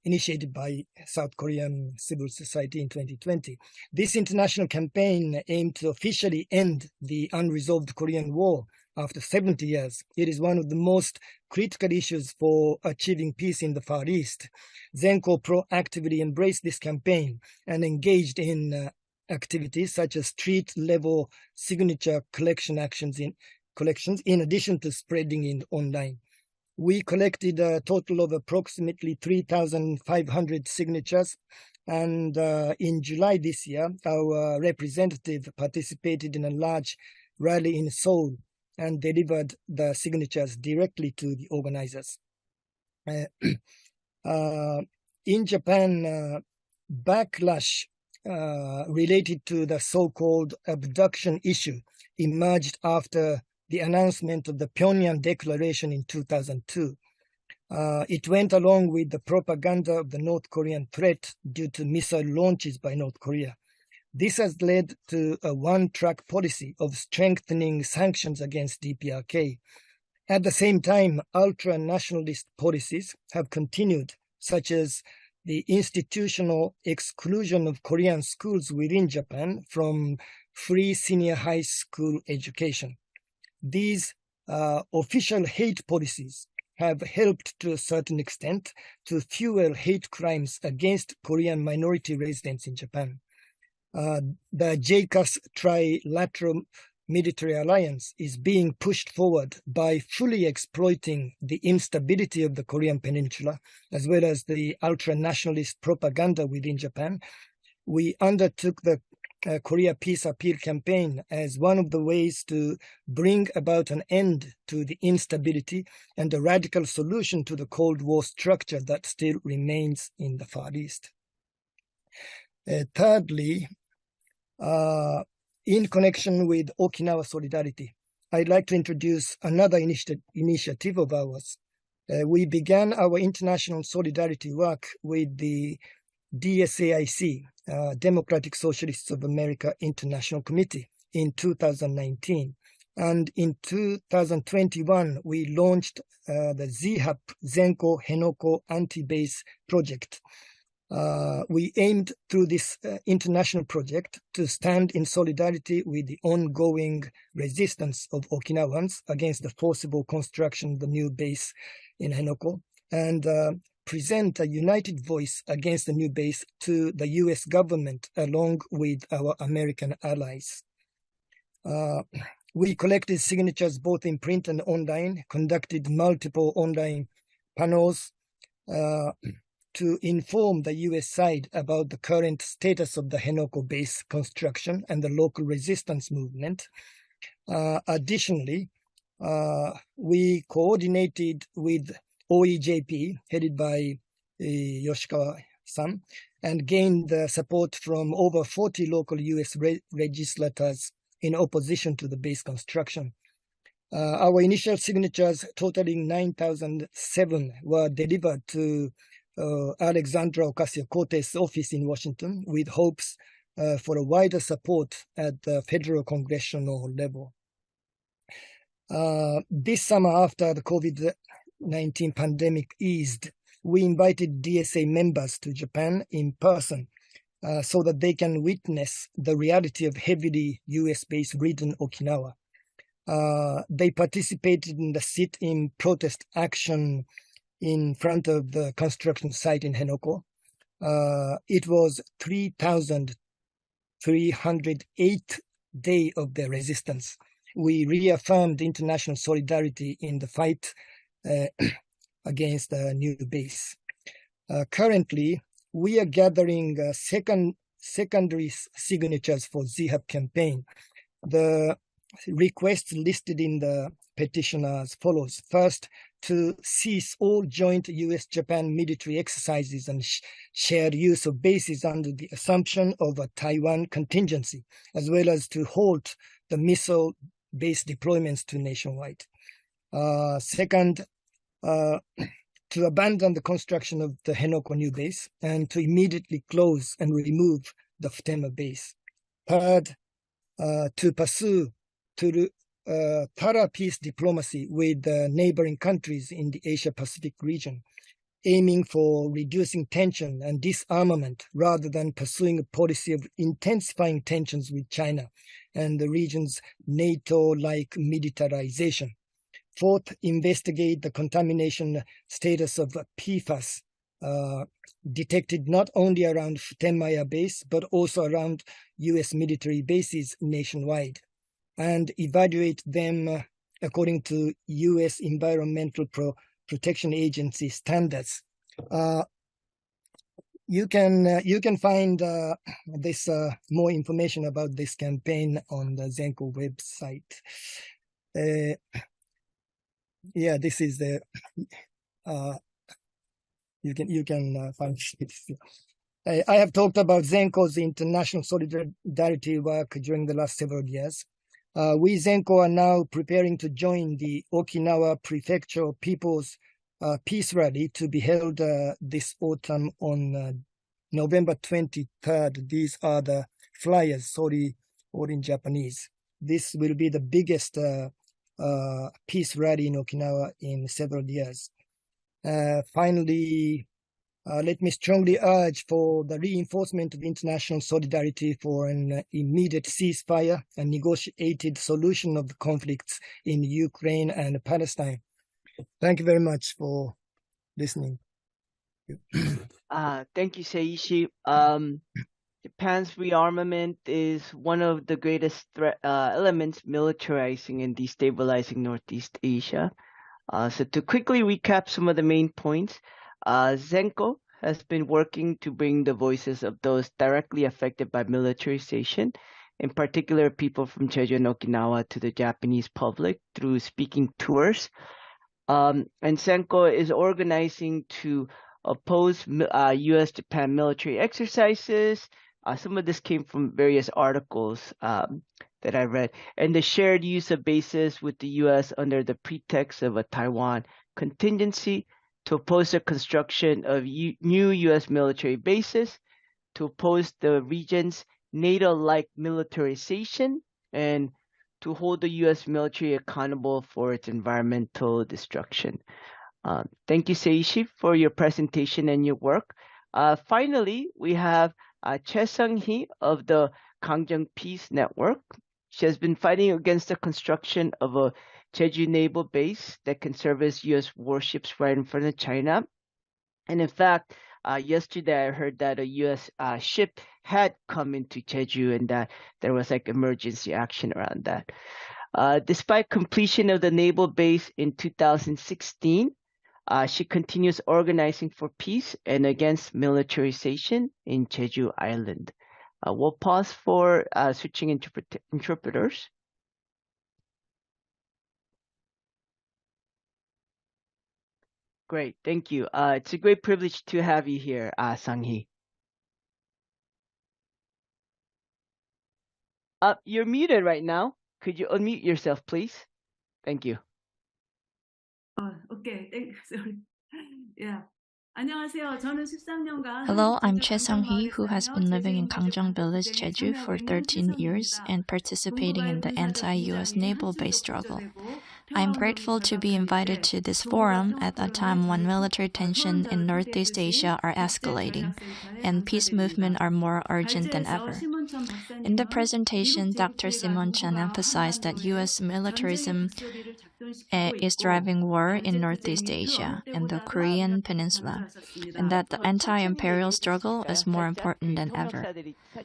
initiated by South Korean civil society in 2020. This international campaign aimed to officially end the unresolved Korean War after 70 years. It is one of the most critical issues for achieving peace in the Far East. ZENKO proactively embraced this campaign and engaged in activities such as street-level signature collections in addition to spreading it online. We collected a total of approximately 3,500 signatures, and in July this year, our representative participated in a large rally in Seoul and delivered the signatures directly to the organizers. In Japan, backlash related to the so-called abduction issue emerged after the announcement of the Pyongyang Declaration in 2002. It went along with the propaganda of the North Korean threat due to missile launches by North Korea. This has led to a one-track policy of strengthening sanctions against DPRK. At the same time, ultra-nationalist policies have continued, such as the institutional exclusion of Korean schools within Japan from free senior high school education. These official hate policies have helped to a certain extent to fuel hate crimes against Korean minority residents in Japan. The JCAS Trilateral Military Alliance is being pushed forward by fully exploiting the instability of the Korean Peninsula, as well as the ultra-nationalist propaganda within Japan. We undertook the Korea Peace Appeal campaign as one of the ways to bring about an end to the instability and a radical solution to the Cold War structure that still remains in the Far East. Thirdly, in connection with Okinawa Solidarity, I'd like to introduce another initiative of ours. We began our international solidarity work with the DSAIC, Democratic Socialists of America International Committee, in 2019. And in 2021, we launched the ZHAP, ZENKO Henoko Anti-Base Project. We aimed through this international project to stand in solidarity with the ongoing resistance of Okinawans against the forcible construction of the new base in Henoko, and present a united voice against the new base to the US government along with our American allies. We collected signatures both in print and online, conducted multiple online panels to inform the US side about the current status of the Henoko base construction and the local resistance movement. Additionally, we coordinated with OEJP, headed by Yoshikawa-san, and gained support from over 40 local US legislators in opposition to the base construction. Our initial signatures, totaling 9,007, were delivered to Alexandra Ocasio-Cortez' office in Washington, with hopes for a wider support at the federal congressional level. This summer, after the COVID-19 pandemic eased, we invited DSA members to Japan in person so that they can witness the reality of heavily US-based region Okinawa. They participated in the sit-in protest action in front of the construction site in Henoko. It was 3,308th day of their resistance. We reaffirmed international solidarity in the fight against the new base. Currently, we are gathering secondary signatures for ZHAP campaign. The requests listed in the petition are as follows. First, to cease all joint US-Japan military exercises and shared use of bases under the assumption of a Taiwan contingency, as well as to halt the missile-based deployments to nationwide. Second, to abandon the construction of the Henoko new base and to immediately close and remove the Futema base. Third, to pursue thorough peace diplomacy with neighboring countries in the Asia-Pacific region, aiming for reducing tension and disarmament rather than pursuing a policy of intensifying tensions with China and the region's NATO-like militarization. Fourth, investigate the contamination status of PFAS detected not only around Futenmaya base, but also around US military bases nationwide, and evaluate them according to US Environmental Protection Agency standards. You can find this more information about this campaign on the ZENKO website. Yeah, this is the you can find it. I have talked about ZENKO's international solidarity work during the last several years. We ZENKO are now preparing to join the Okinawa Prefecture People's Peace Rally to be held this autumn on November 23rd. These are the flyers, sorry, all in Japanese. This will be the biggest peace rally in Okinawa in several years. Finally, let me strongly urge for the reinforcement of international solidarity for an immediate ceasefire and negotiated solution of the conflicts in Ukraine and Palestine. Thank you very much for listening. Thank you, Seishi. Japan's rearmament is one of the greatest elements militarizing and destabilizing Northeast Asia. So to quickly recap some of the main points, ZENKO has been working to bring the voices of those directly affected by militarization, in particular people from Jeju and Okinawa, to the Japanese public through speaking tours. And ZENKO is organizing to oppose US-Japan military exercises. Some of this came from various articles that I read, and the shared use of bases with the US under the pretext of a Taiwan contingency, to oppose the construction of new US military bases, to oppose the region's NATO-like militarization, and to hold the US military accountable for its environmental destruction. Thank you, Seishi, for your presentation and your work. Finally, we have Sung-hee of the Gangjeong Peace Network. She has been fighting against the construction of a Jeju naval base that can service U.S. warships right in front of China. And in fact, yesterday I heard that a U.S. ship had come into Jeju and that there was like emergency action around that. Despite completion of the naval base in 2016, she continues organizing for peace and against militarization in Jeju Island. We'll pause for switching interpreters. Great, thank you. It's a great privilege to have you here, Sung-hee. You're muted right now. Could you unmute yourself, please? Thank you. Okay. Sorry. Yeah. Hello, I'm Sung-hee, who has been living in Gangjeong village, Jeju, for 13 years and participating in the anti-US naval base struggle. I am grateful to be invited to this forum at a time when military tension in Northeast Asia are escalating and peace movement are more urgent than ever. In the presentation, Dr. Simone Chun emphasized that US militarism is driving war in Northeast Asia and the Korean Peninsula, and that the anti-imperial struggle is more important than ever.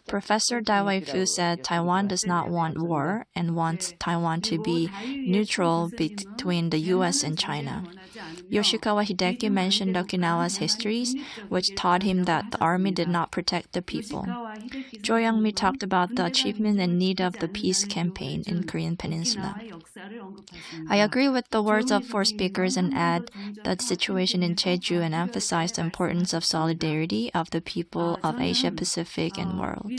Professor Daiwie Fu said Taiwan does not want war and wants Taiwan to be neutral between the US and China. Yoshikawa Hideki mentioned Okinawa's histories, which taught him that the army did not protect the people. Choi Youngmi talked about the achievement and need of the peace campaign in Korean Peninsula. I agree with the words of four speakers and add the situation in Jeju and emphasize the importance of solidarity of the people of Asia Pacific and world.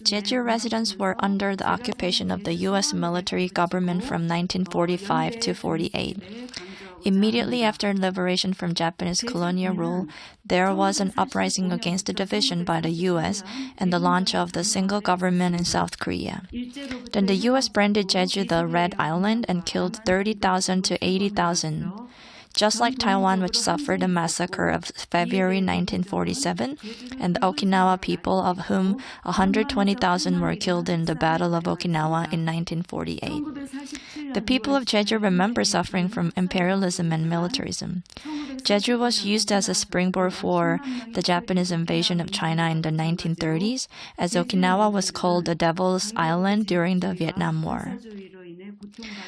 Jeju residents were under the occupation of the U.S. military government from 1945 to 48. Immediately after liberation from Japanese colonial rule, there was an uprising against the division by the U.S. and the launch of the single government in South Korea. Then the U.S. branded Jeju the Red Island and killed 30,000 to 80,000. Just like Taiwan, which suffered a massacre of February 1947, and the Okinawa people, of whom 120,000 were killed in the Battle of Okinawa in 1948. The people of Jeju remember suffering from imperialism and militarism. Jeju was used as a springboard for the Japanese invasion of China in the 1930s, as Okinawa was called the Devil's Island during the Vietnam War.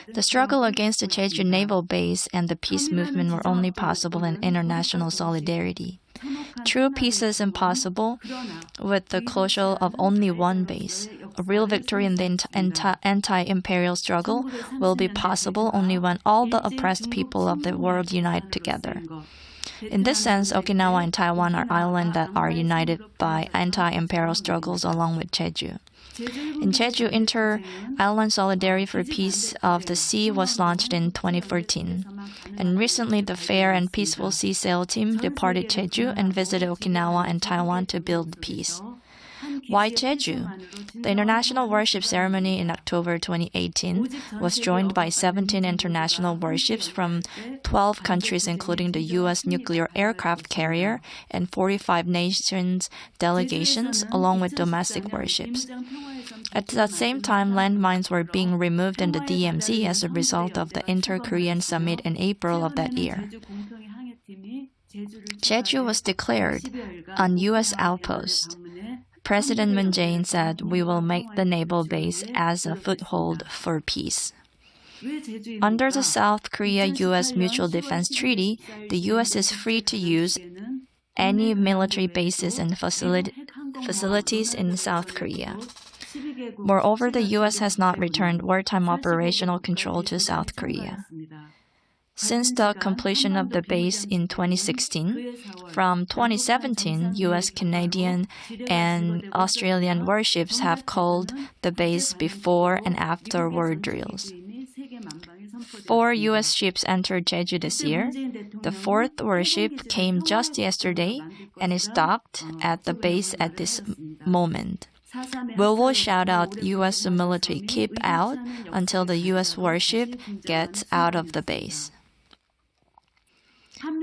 The struggle against the Jeju naval base and the peace movement were only possible in international solidarity. True peace is impossible with the closure of only one base. A real victory in the anti-imperial struggle will be possible only when all the oppressed people of the world unite together. In this sense, Okinawa and Taiwan are islands that are united by anti-imperial struggles along with Jeju. In Jeju, Inter-Island Solidarity for Peace of the Sea was launched in 2014. And recently, the Fair and Peaceful Sea Sail team departed Jeju and visited Okinawa and Taiwan to build peace. Why Jeju? The international worship ceremony in October 2018 was joined by 17 international warships from 12 countries, including the U.S. nuclear aircraft carrier and 45 nations delegations, along with domestic warships. At the same time, landmines were being removed in the DMZ as a result of the Inter-Korean Summit in April of that year. Jeju was declared an U.S. outpost. President Moon Jae-in said, "We will make the naval base as a foothold for peace." Under the South Korea-U.S. Mutual Defense Treaty, the U.S. is free to use any military bases and facilities in South Korea. Moreover, the U.S. has not returned wartime operational control to South Korea. Since the completion of the base in 2016, from 2017, U.S., Canadian, and Australian warships have called the base before and after war drills. 4 U.S. ships entered Jeju this year. The 4th warship came just yesterday and is docked at the base at this moment. We will shout out U.S. military keep out until the U.S. warship gets out of the base.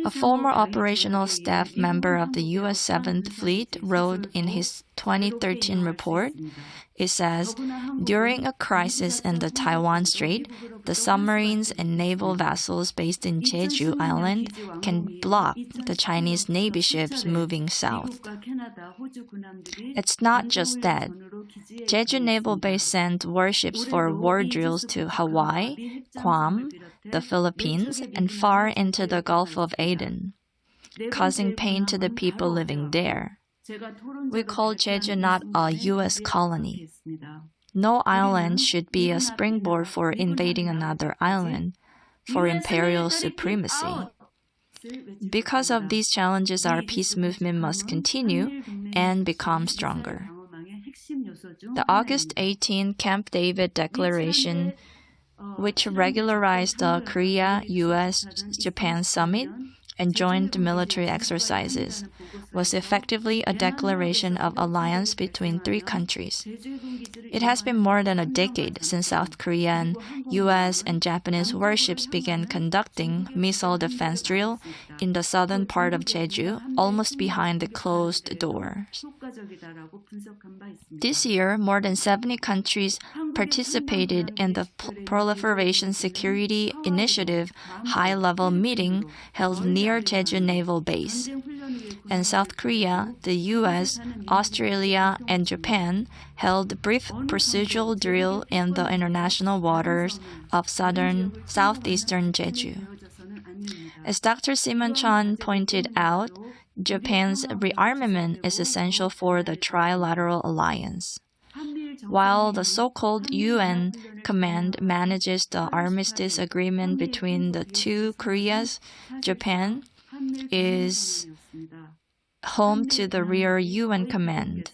A former operational staff member of the U.S. 7th Fleet wrote in his 2013 report, it says, "During a crisis in the Taiwan Strait, the submarines and naval vessels based in Jeju Island can block the Chinese Navy ships moving south." It's not just that. Jeju Naval Base sent warships for war drills to Hawaii, Guam, the Philippines, and far into the Gulf of Aden, causing pain to the people living there. We call Jeju not a U.S. colony. No island should be a springboard for invading another island, for imperial supremacy. Because of these challenges, our peace movement must continue and become stronger. The August 18 Camp David Declaration, which regularized the Korea-U.S.-Japan summit, and joint military exercises was effectively a declaration of alliance between three countries. It has been more than a decade since South Korean, US, and Japanese warships began conducting missile defense drill in the southern part of Jeju, almost behind the closed doors. This year, more than 70 countries participated in the Proliferation Security Initiative high-level meeting held near Jeju Naval Base. And South Korea, the US, Australia, and Japan held brief procedural drill in the international waters of southeastern Jeju. As Dr. Simone Chun pointed out, Japan's rearmament is essential for the trilateral alliance. While the so-called UN command manages the armistice agreement between the two Koreas, Japan is home to the rear UN command.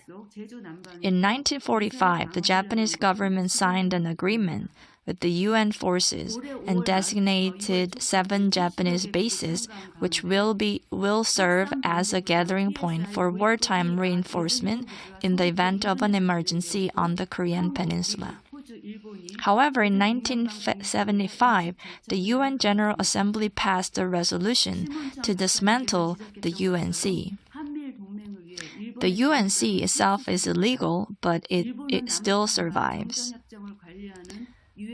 In 1945, the Japanese government signed an agreement with the UN forces and designated 7 Japanese bases, which will serve as a gathering point for wartime reinforcement in the event of an emergency on the Korean peninsula. However, in 1975, the UN General Assembly passed a resolution to dismantle the UNC. The UNC itself is illegal, but it still survives.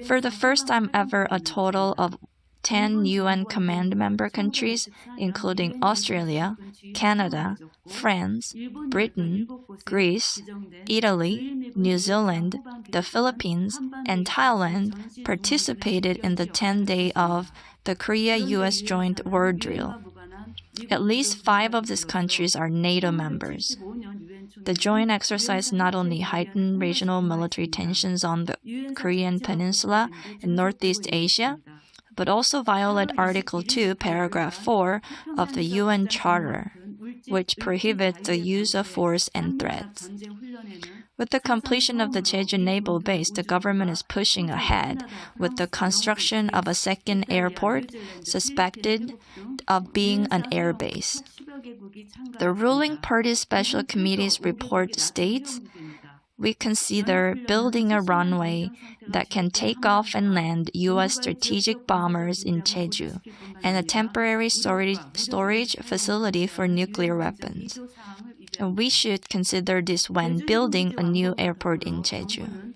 For the first time ever, a total of 10 UN command member countries, including Australia, Canada, France, Britain, Greece, Italy, New Zealand, the Philippines, and Thailand, participated in the 10-day of the Korea-US Joint War Drill. At least 5 of these countries are NATO members. The joint exercise not only heightened regional military tensions on the Korean peninsula and Northeast Asia, but also violate Article 2, Paragraph 4 of the UN Charter, which prohibits the use of force and threats. With the completion of the Jeju Naval Base, the government is pushing ahead with the construction of a second airport suspected of being an air base. The ruling party's special committee's report states, "We consider building a runway that can take off and land U.S. strategic bombers in Jeju and a temporary storage facility for nuclear weapons. And we should consider this when building a new airport in Jeju."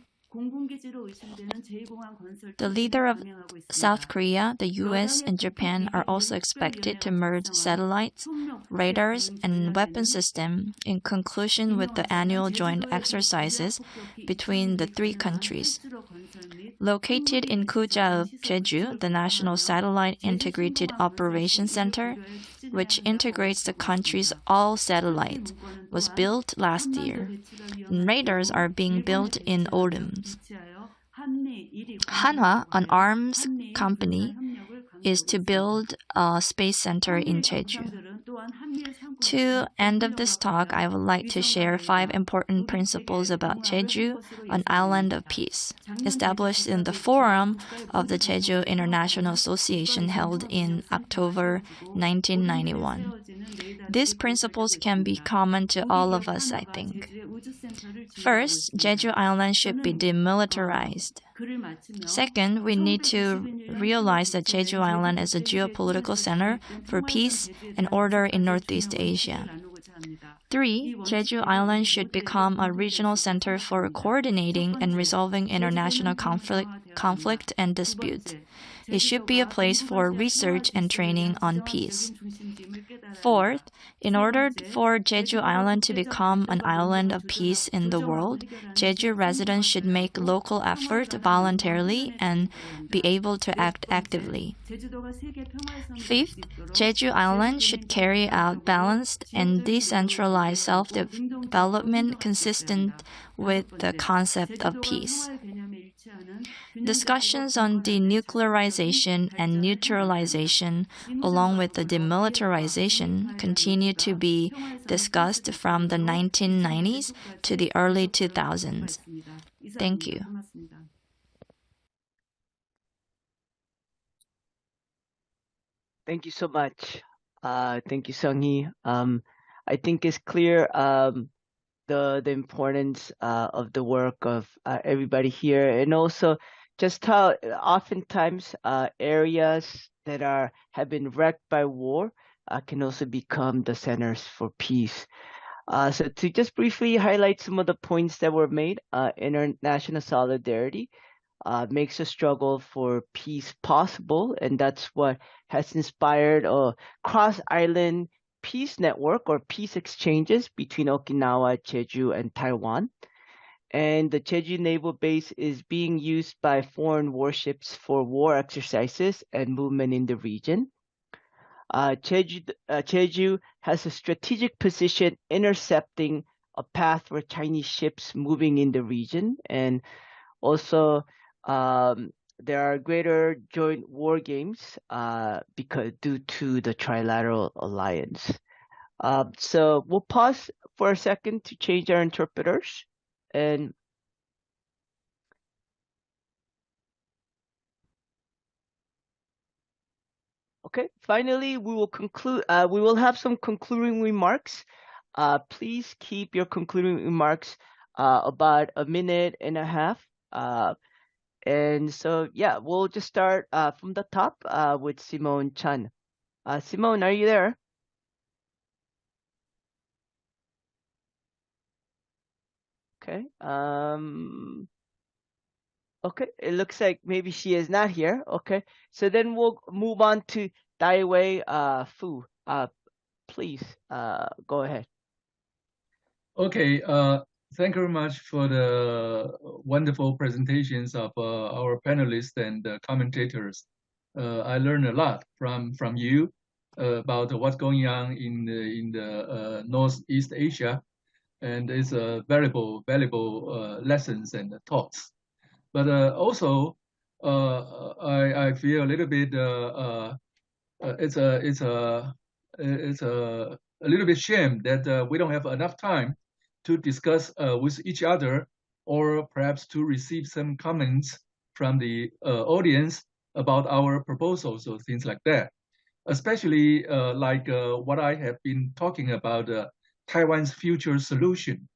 The leader of South Korea, the US, and Japan are also expected to merge satellites, radars, and weapon systems in conclusion with the annual joint exercises between the three countries. Located in Kuja of Jeju, the National Satellite Integrated Operations Center, which integrates the country's all satellites, was built last year. And radars are being built in autumn. Hanwha, an arms company, is to build a space center in Jeju. To end of this talk, I would like to share 5 important principles about Jeju, an island of peace, established in the forum of the Jeju International Association held in October 1991. These principles can be common to all of us, I think. First, Jeju Island should be demilitarized. Second, we need to realize that Jeju Island is a geopolitical center for peace and order in Northeast Asia. 3. Jeju Island should become a regional center for coordinating and resolving international conflict and disputes. It should be a place for research and training on peace. 4th, in order for Jeju Island to become an island of peace in the world, Jeju residents should make local effort voluntarily and be able to act actively. 5th, Jeju Island should carry out balanced and decentralized self-development consistent with the concept of peace. Discussions on denuclearization and neutralization, along with the demilitarization, continue to be discussed from the 1990s to the early 2000s. Thank you. Thank you so much. Thank you, Sung-hee. I think it's clear the importance of the work of everybody here, and also just how oftentimes areas that have been wrecked by war can also become the centers for peace. So to just briefly highlight some of the points that were made, international solidarity makes a struggle for peace possible, and that's what has inspired a cross-island peace network or peace exchanges between Okinawa, Jeju, and Taiwan. And the Jeju naval base is being used by foreign warships for war exercises and movement in the region. Jeju has a strategic position intercepting a path for Chinese ships moving in the region, and also there are greater joint war games due to the trilateral alliance. So we'll pause for a second to change our interpreters. And okay, finally, we will conclude. We will have some concluding remarks. Please keep your concluding remarks about a minute and a half. And so, yeah, we'll just start from the top with Simone Chun. Simone, are you there? Okay. Okay, it looks like maybe she is not here. Okay, so then we'll move on to Daiwie Fu. Please go ahead. Okay, thank you very much for the wonderful presentations of our panelists and commentators. I learned a lot from you about what's going on in the Northeast Asia, and it's valuable lessons and thoughts. But also, I feel a little bit it's a little bit shame that we don't have enough time to discuss with each other, or perhaps to receive some comments from the audience about our proposals or things like that. Especially like what I have been talking about, Taiwan's future solution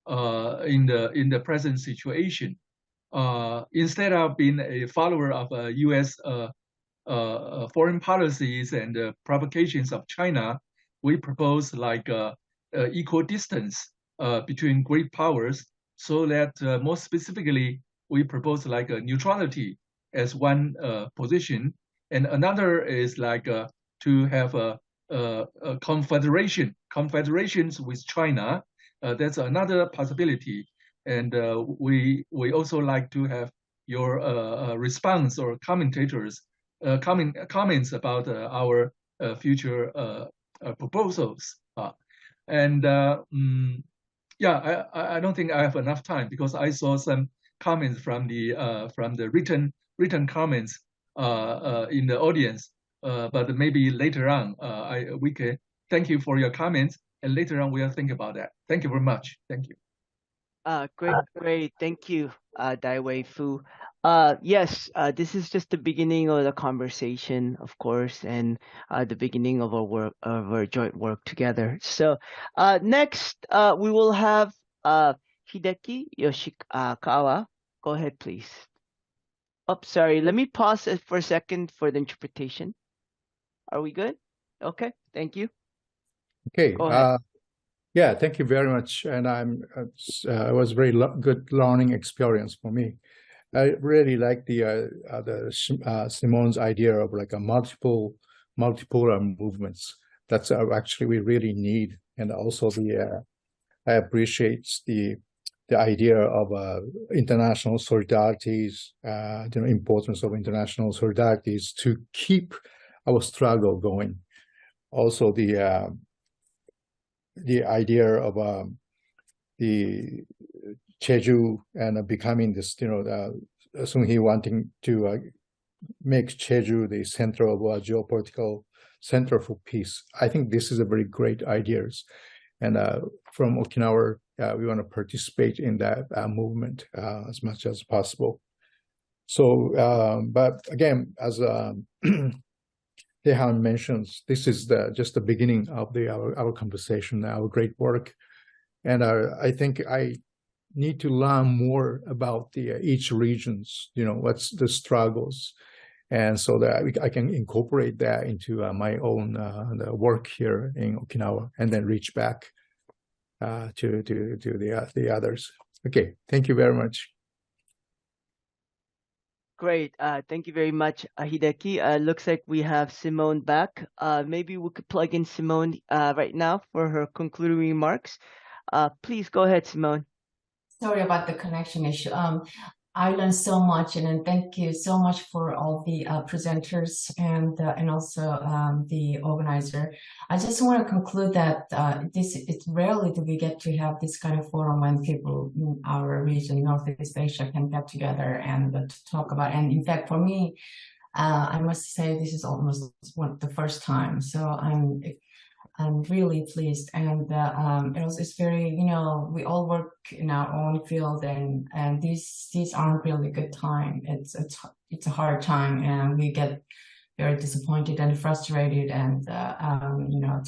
in the present situation. Instead of being a follower of U.S. Foreign policies and provocations of China, we propose like equal distance between great powers, so that more specifically, we propose like a neutrality as one position, and another is like to have a confederations with China. That's another possibility, and we also like to have your response or commentators comments about our future proposals. Yeah, I don't think I have enough time, because I saw some comments from the written comments in the audience. But maybe later on, we can thank you for your comments, and later on we'll think about that. Thank you very much. Thank you. Great. Thank you, Daiwie Fu. Yes, this is just the beginning of the conversation, of course, and the beginning of our joint work together. So, next, we will have Hideki Yoshikawa. Go ahead, please. Oh, sorry. Let me pause it for a second for the interpretation. Are we good? Okay. Thank you. Okay. Go ahead. Yeah, thank you very much. And it was very good learning experience for me. I really like the Simone's idea of like a multipolar movements. That's actually we really need, and also I appreciate the idea of international solidarities, the importance of international solidarities to keep our struggle going. Also the idea of the Jeju and becoming this, Sung-hee wanting to make Jeju the center of a geopolitical center for peace. I think this is a very great ideas. And from Okinawa, we want to participate in that movement as much as possible. So, but again, as the Tehan mentions, this is just the beginning of our conversation, our great work. And I think I need to learn more about each regions, what's the struggles, and so that I can incorporate that into my own the work here in Okinawa, and then reach back to the others. Okay, thank you very much. Great. Thank you very much, Hideki. Looks like we have Simone back. Maybe we could plug in Simone right now for her concluding remarks. Please go ahead, Simone. Sorry about the connection issue. I learned so much, and then thank you so much for all the presenters and also the organizer. I just want to conclude that it's rarely do we get to have this kind of forum when people in our region, Northeast Asia, can get together and to talk about. And in fact, for me, I must say this is almost the first time. So I'm really pleased, and it's very, we all work in our own field, and these aren't really good time. It's a hard time, and we get very disappointed and frustrated and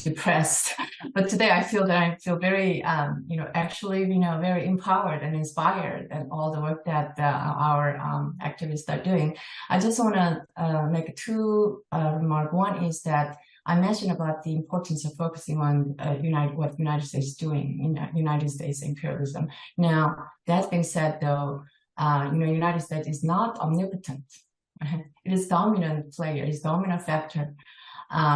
depressed. But today I feel very actually very empowered and inspired, and all the work that our activists are doing. I just want to make two remarks. One is that I mentioned about the importance of focusing on what the United States is doing in United States imperialism. Now, that being said, though, United States is not omnipotent. Right? It is dominant player, it's dominant factor.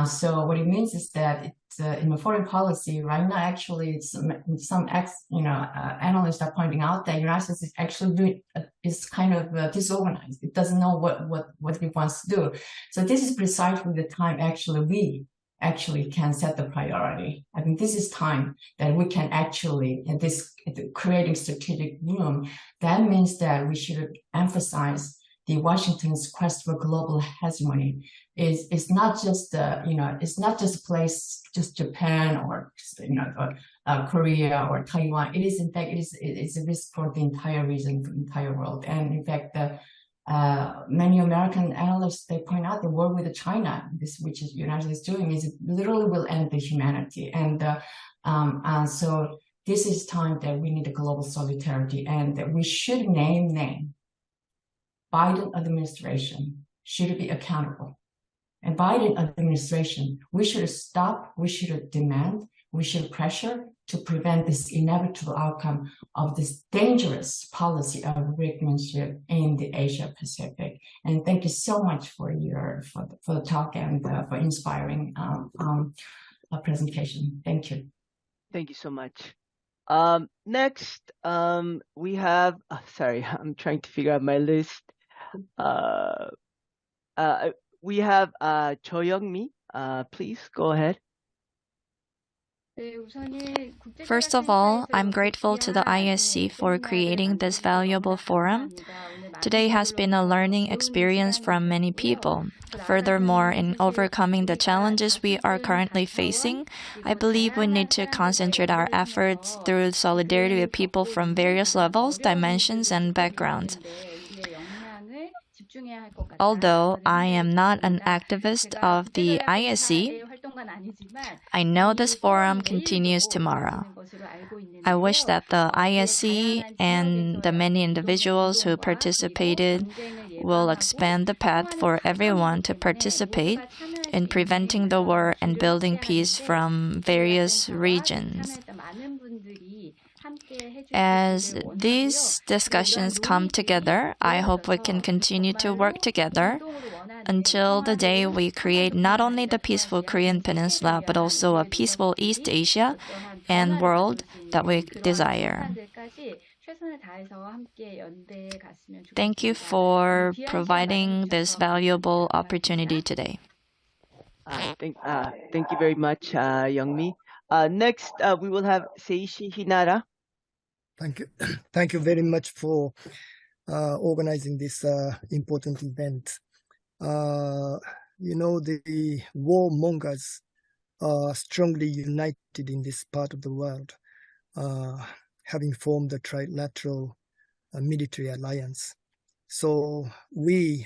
So what it means is that it's in the foreign policy right now. Actually, some analysts are pointing out that the United States is actually is kind of disorganized. It doesn't know what it wants to do. So this is precisely the time we actually can set the priority. I think this is time that we can actually, creating strategic room. That means that we should emphasize the Washington's quest for global hegemony is not just it's not just a place, just Japan or Korea or Taiwan. It is in fact it's a risk for the entire region, for the entire world. And in fact, many American analysts, they point out the war with China, which is United States doing, is it literally will end the humanity. And so this is time that we need a global solidarity, and that we should name. Biden administration should be accountable. And Biden administration, we should stop, we should demand, we should pressure to prevent this inevitable outcome of this dangerous policy of brinkmanship in the Asia Pacific. And thank you so much for the talk and for inspiring presentation. Thank you. Thank you so much. Next, we have, sorry, I'm trying to figure out my list. We have Choi Youngmi. Please go ahead. First of all, I'm grateful to the ISC for creating this valuable forum. Today has been a learning experience from many people. Furthermore, in overcoming the challenges we are currently facing, I believe we need to concentrate our efforts through solidarity with people from various levels, dimensions, and backgrounds. Although I am not an activist of the ISC, I know this forum continues tomorrow. I wish that the ISC and the many individuals who participated will expand the path for everyone to participate in preventing the war and building peace from various regions. As these discussions come together, I hope we can continue to work together until the day we create not only the peaceful Korean Peninsula, but also a peaceful East Asia and world that we desire. Thank you for providing this valuable opportunity today. Thank you very much, Youngmi. Next, we will have Seishi Hinada. Thank you. Thank you very much for organizing this important event. The warmongers are strongly united in this part of the world, having formed a trilateral military alliance. So we,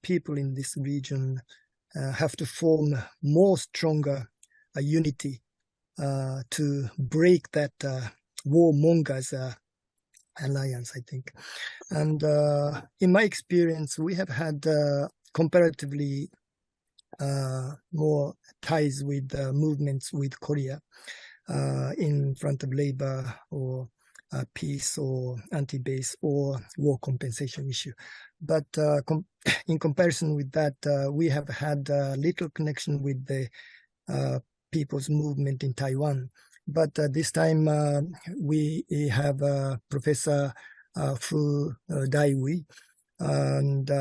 people in this region, have to form more stronger unity to break that warmongers alliance, I think. And in my experience, we have had comparatively more ties with movements with Korea in front of labor or peace or anti-base or war compensation issue. But in comparison with that, we have had little connection with the people's movement in Taiwan. But this time we have Professor Fu Daiwie, and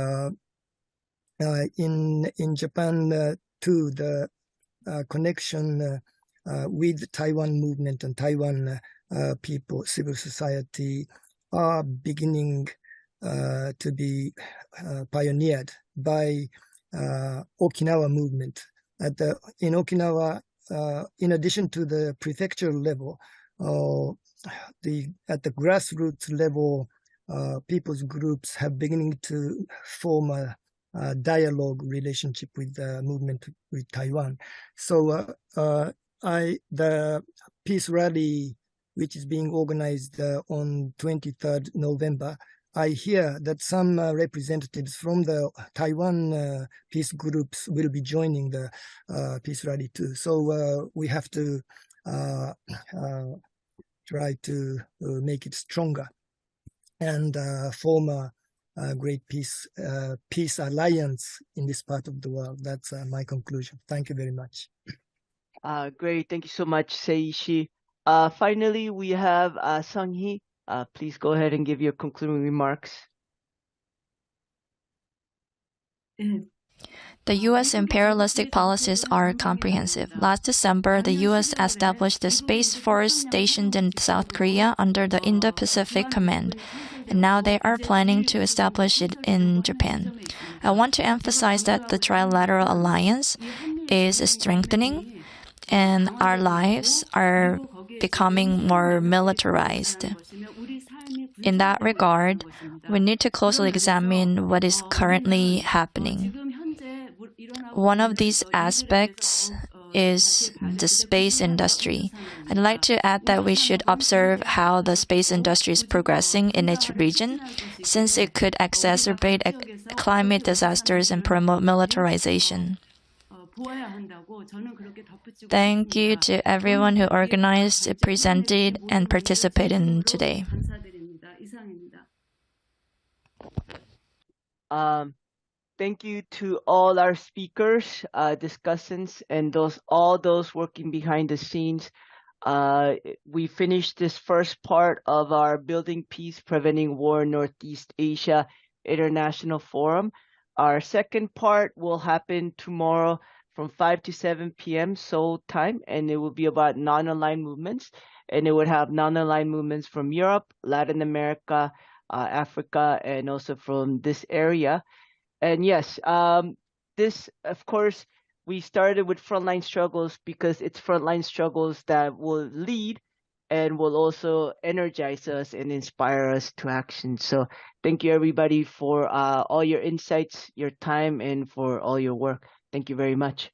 in Japan too, the connection with Taiwan movement and Taiwan people, civil society are beginning to be pioneered by Okinawa movement. In Okinawa, in addition to the prefectural level, at the grassroots level, people's groups have beginning to form a dialogue relationship with the movement with Taiwan. So the peace rally, which is being organized on 23rd November, I hear that some representatives from the Taiwan peace groups will be joining the peace rally too. So we have to try to make it stronger and form a great peace alliance in this part of the world. That's my conclusion. Thank you very much. Great. Thank you so much, Seishi. Finally, we have Sung-hee. Please go ahead and give your concluding remarks. The U.S. imperialistic policies are comprehensive. Last December, the U.S. established the Space Force stationed in South Korea under the Indo-Pacific Command, and now they are planning to establish it in Japan. I want to emphasize that the Trilateral Alliance is strengthening, and our lives are becoming more militarized. In that regard, we need to closely examine what is currently happening. One of these aspects is the space industry. I'd like to add that we should observe how the space industry is progressing in each region, since it could exacerbate climate disasters and promote militarization. Thank you to everyone who organized, presented, and participated in today. Thank you to all our speakers, discussants, and all those working behind the scenes. We finished this first part of our Building Peace, Preventing War in Northeast Asia International Forum. Our second part will happen tomorrow from 5 to 7 p.m. Seoul time, and it will be about non-aligned movements. And it would have non-aligned movements from Europe, Latin America, Africa, and also from this area. And yes, this, of course, we started with frontline struggles because it's frontline struggles that will lead and will also energize us and inspire us to action. So thank you, everybody, for all your insights, your time, and for all your work. Thank you very much.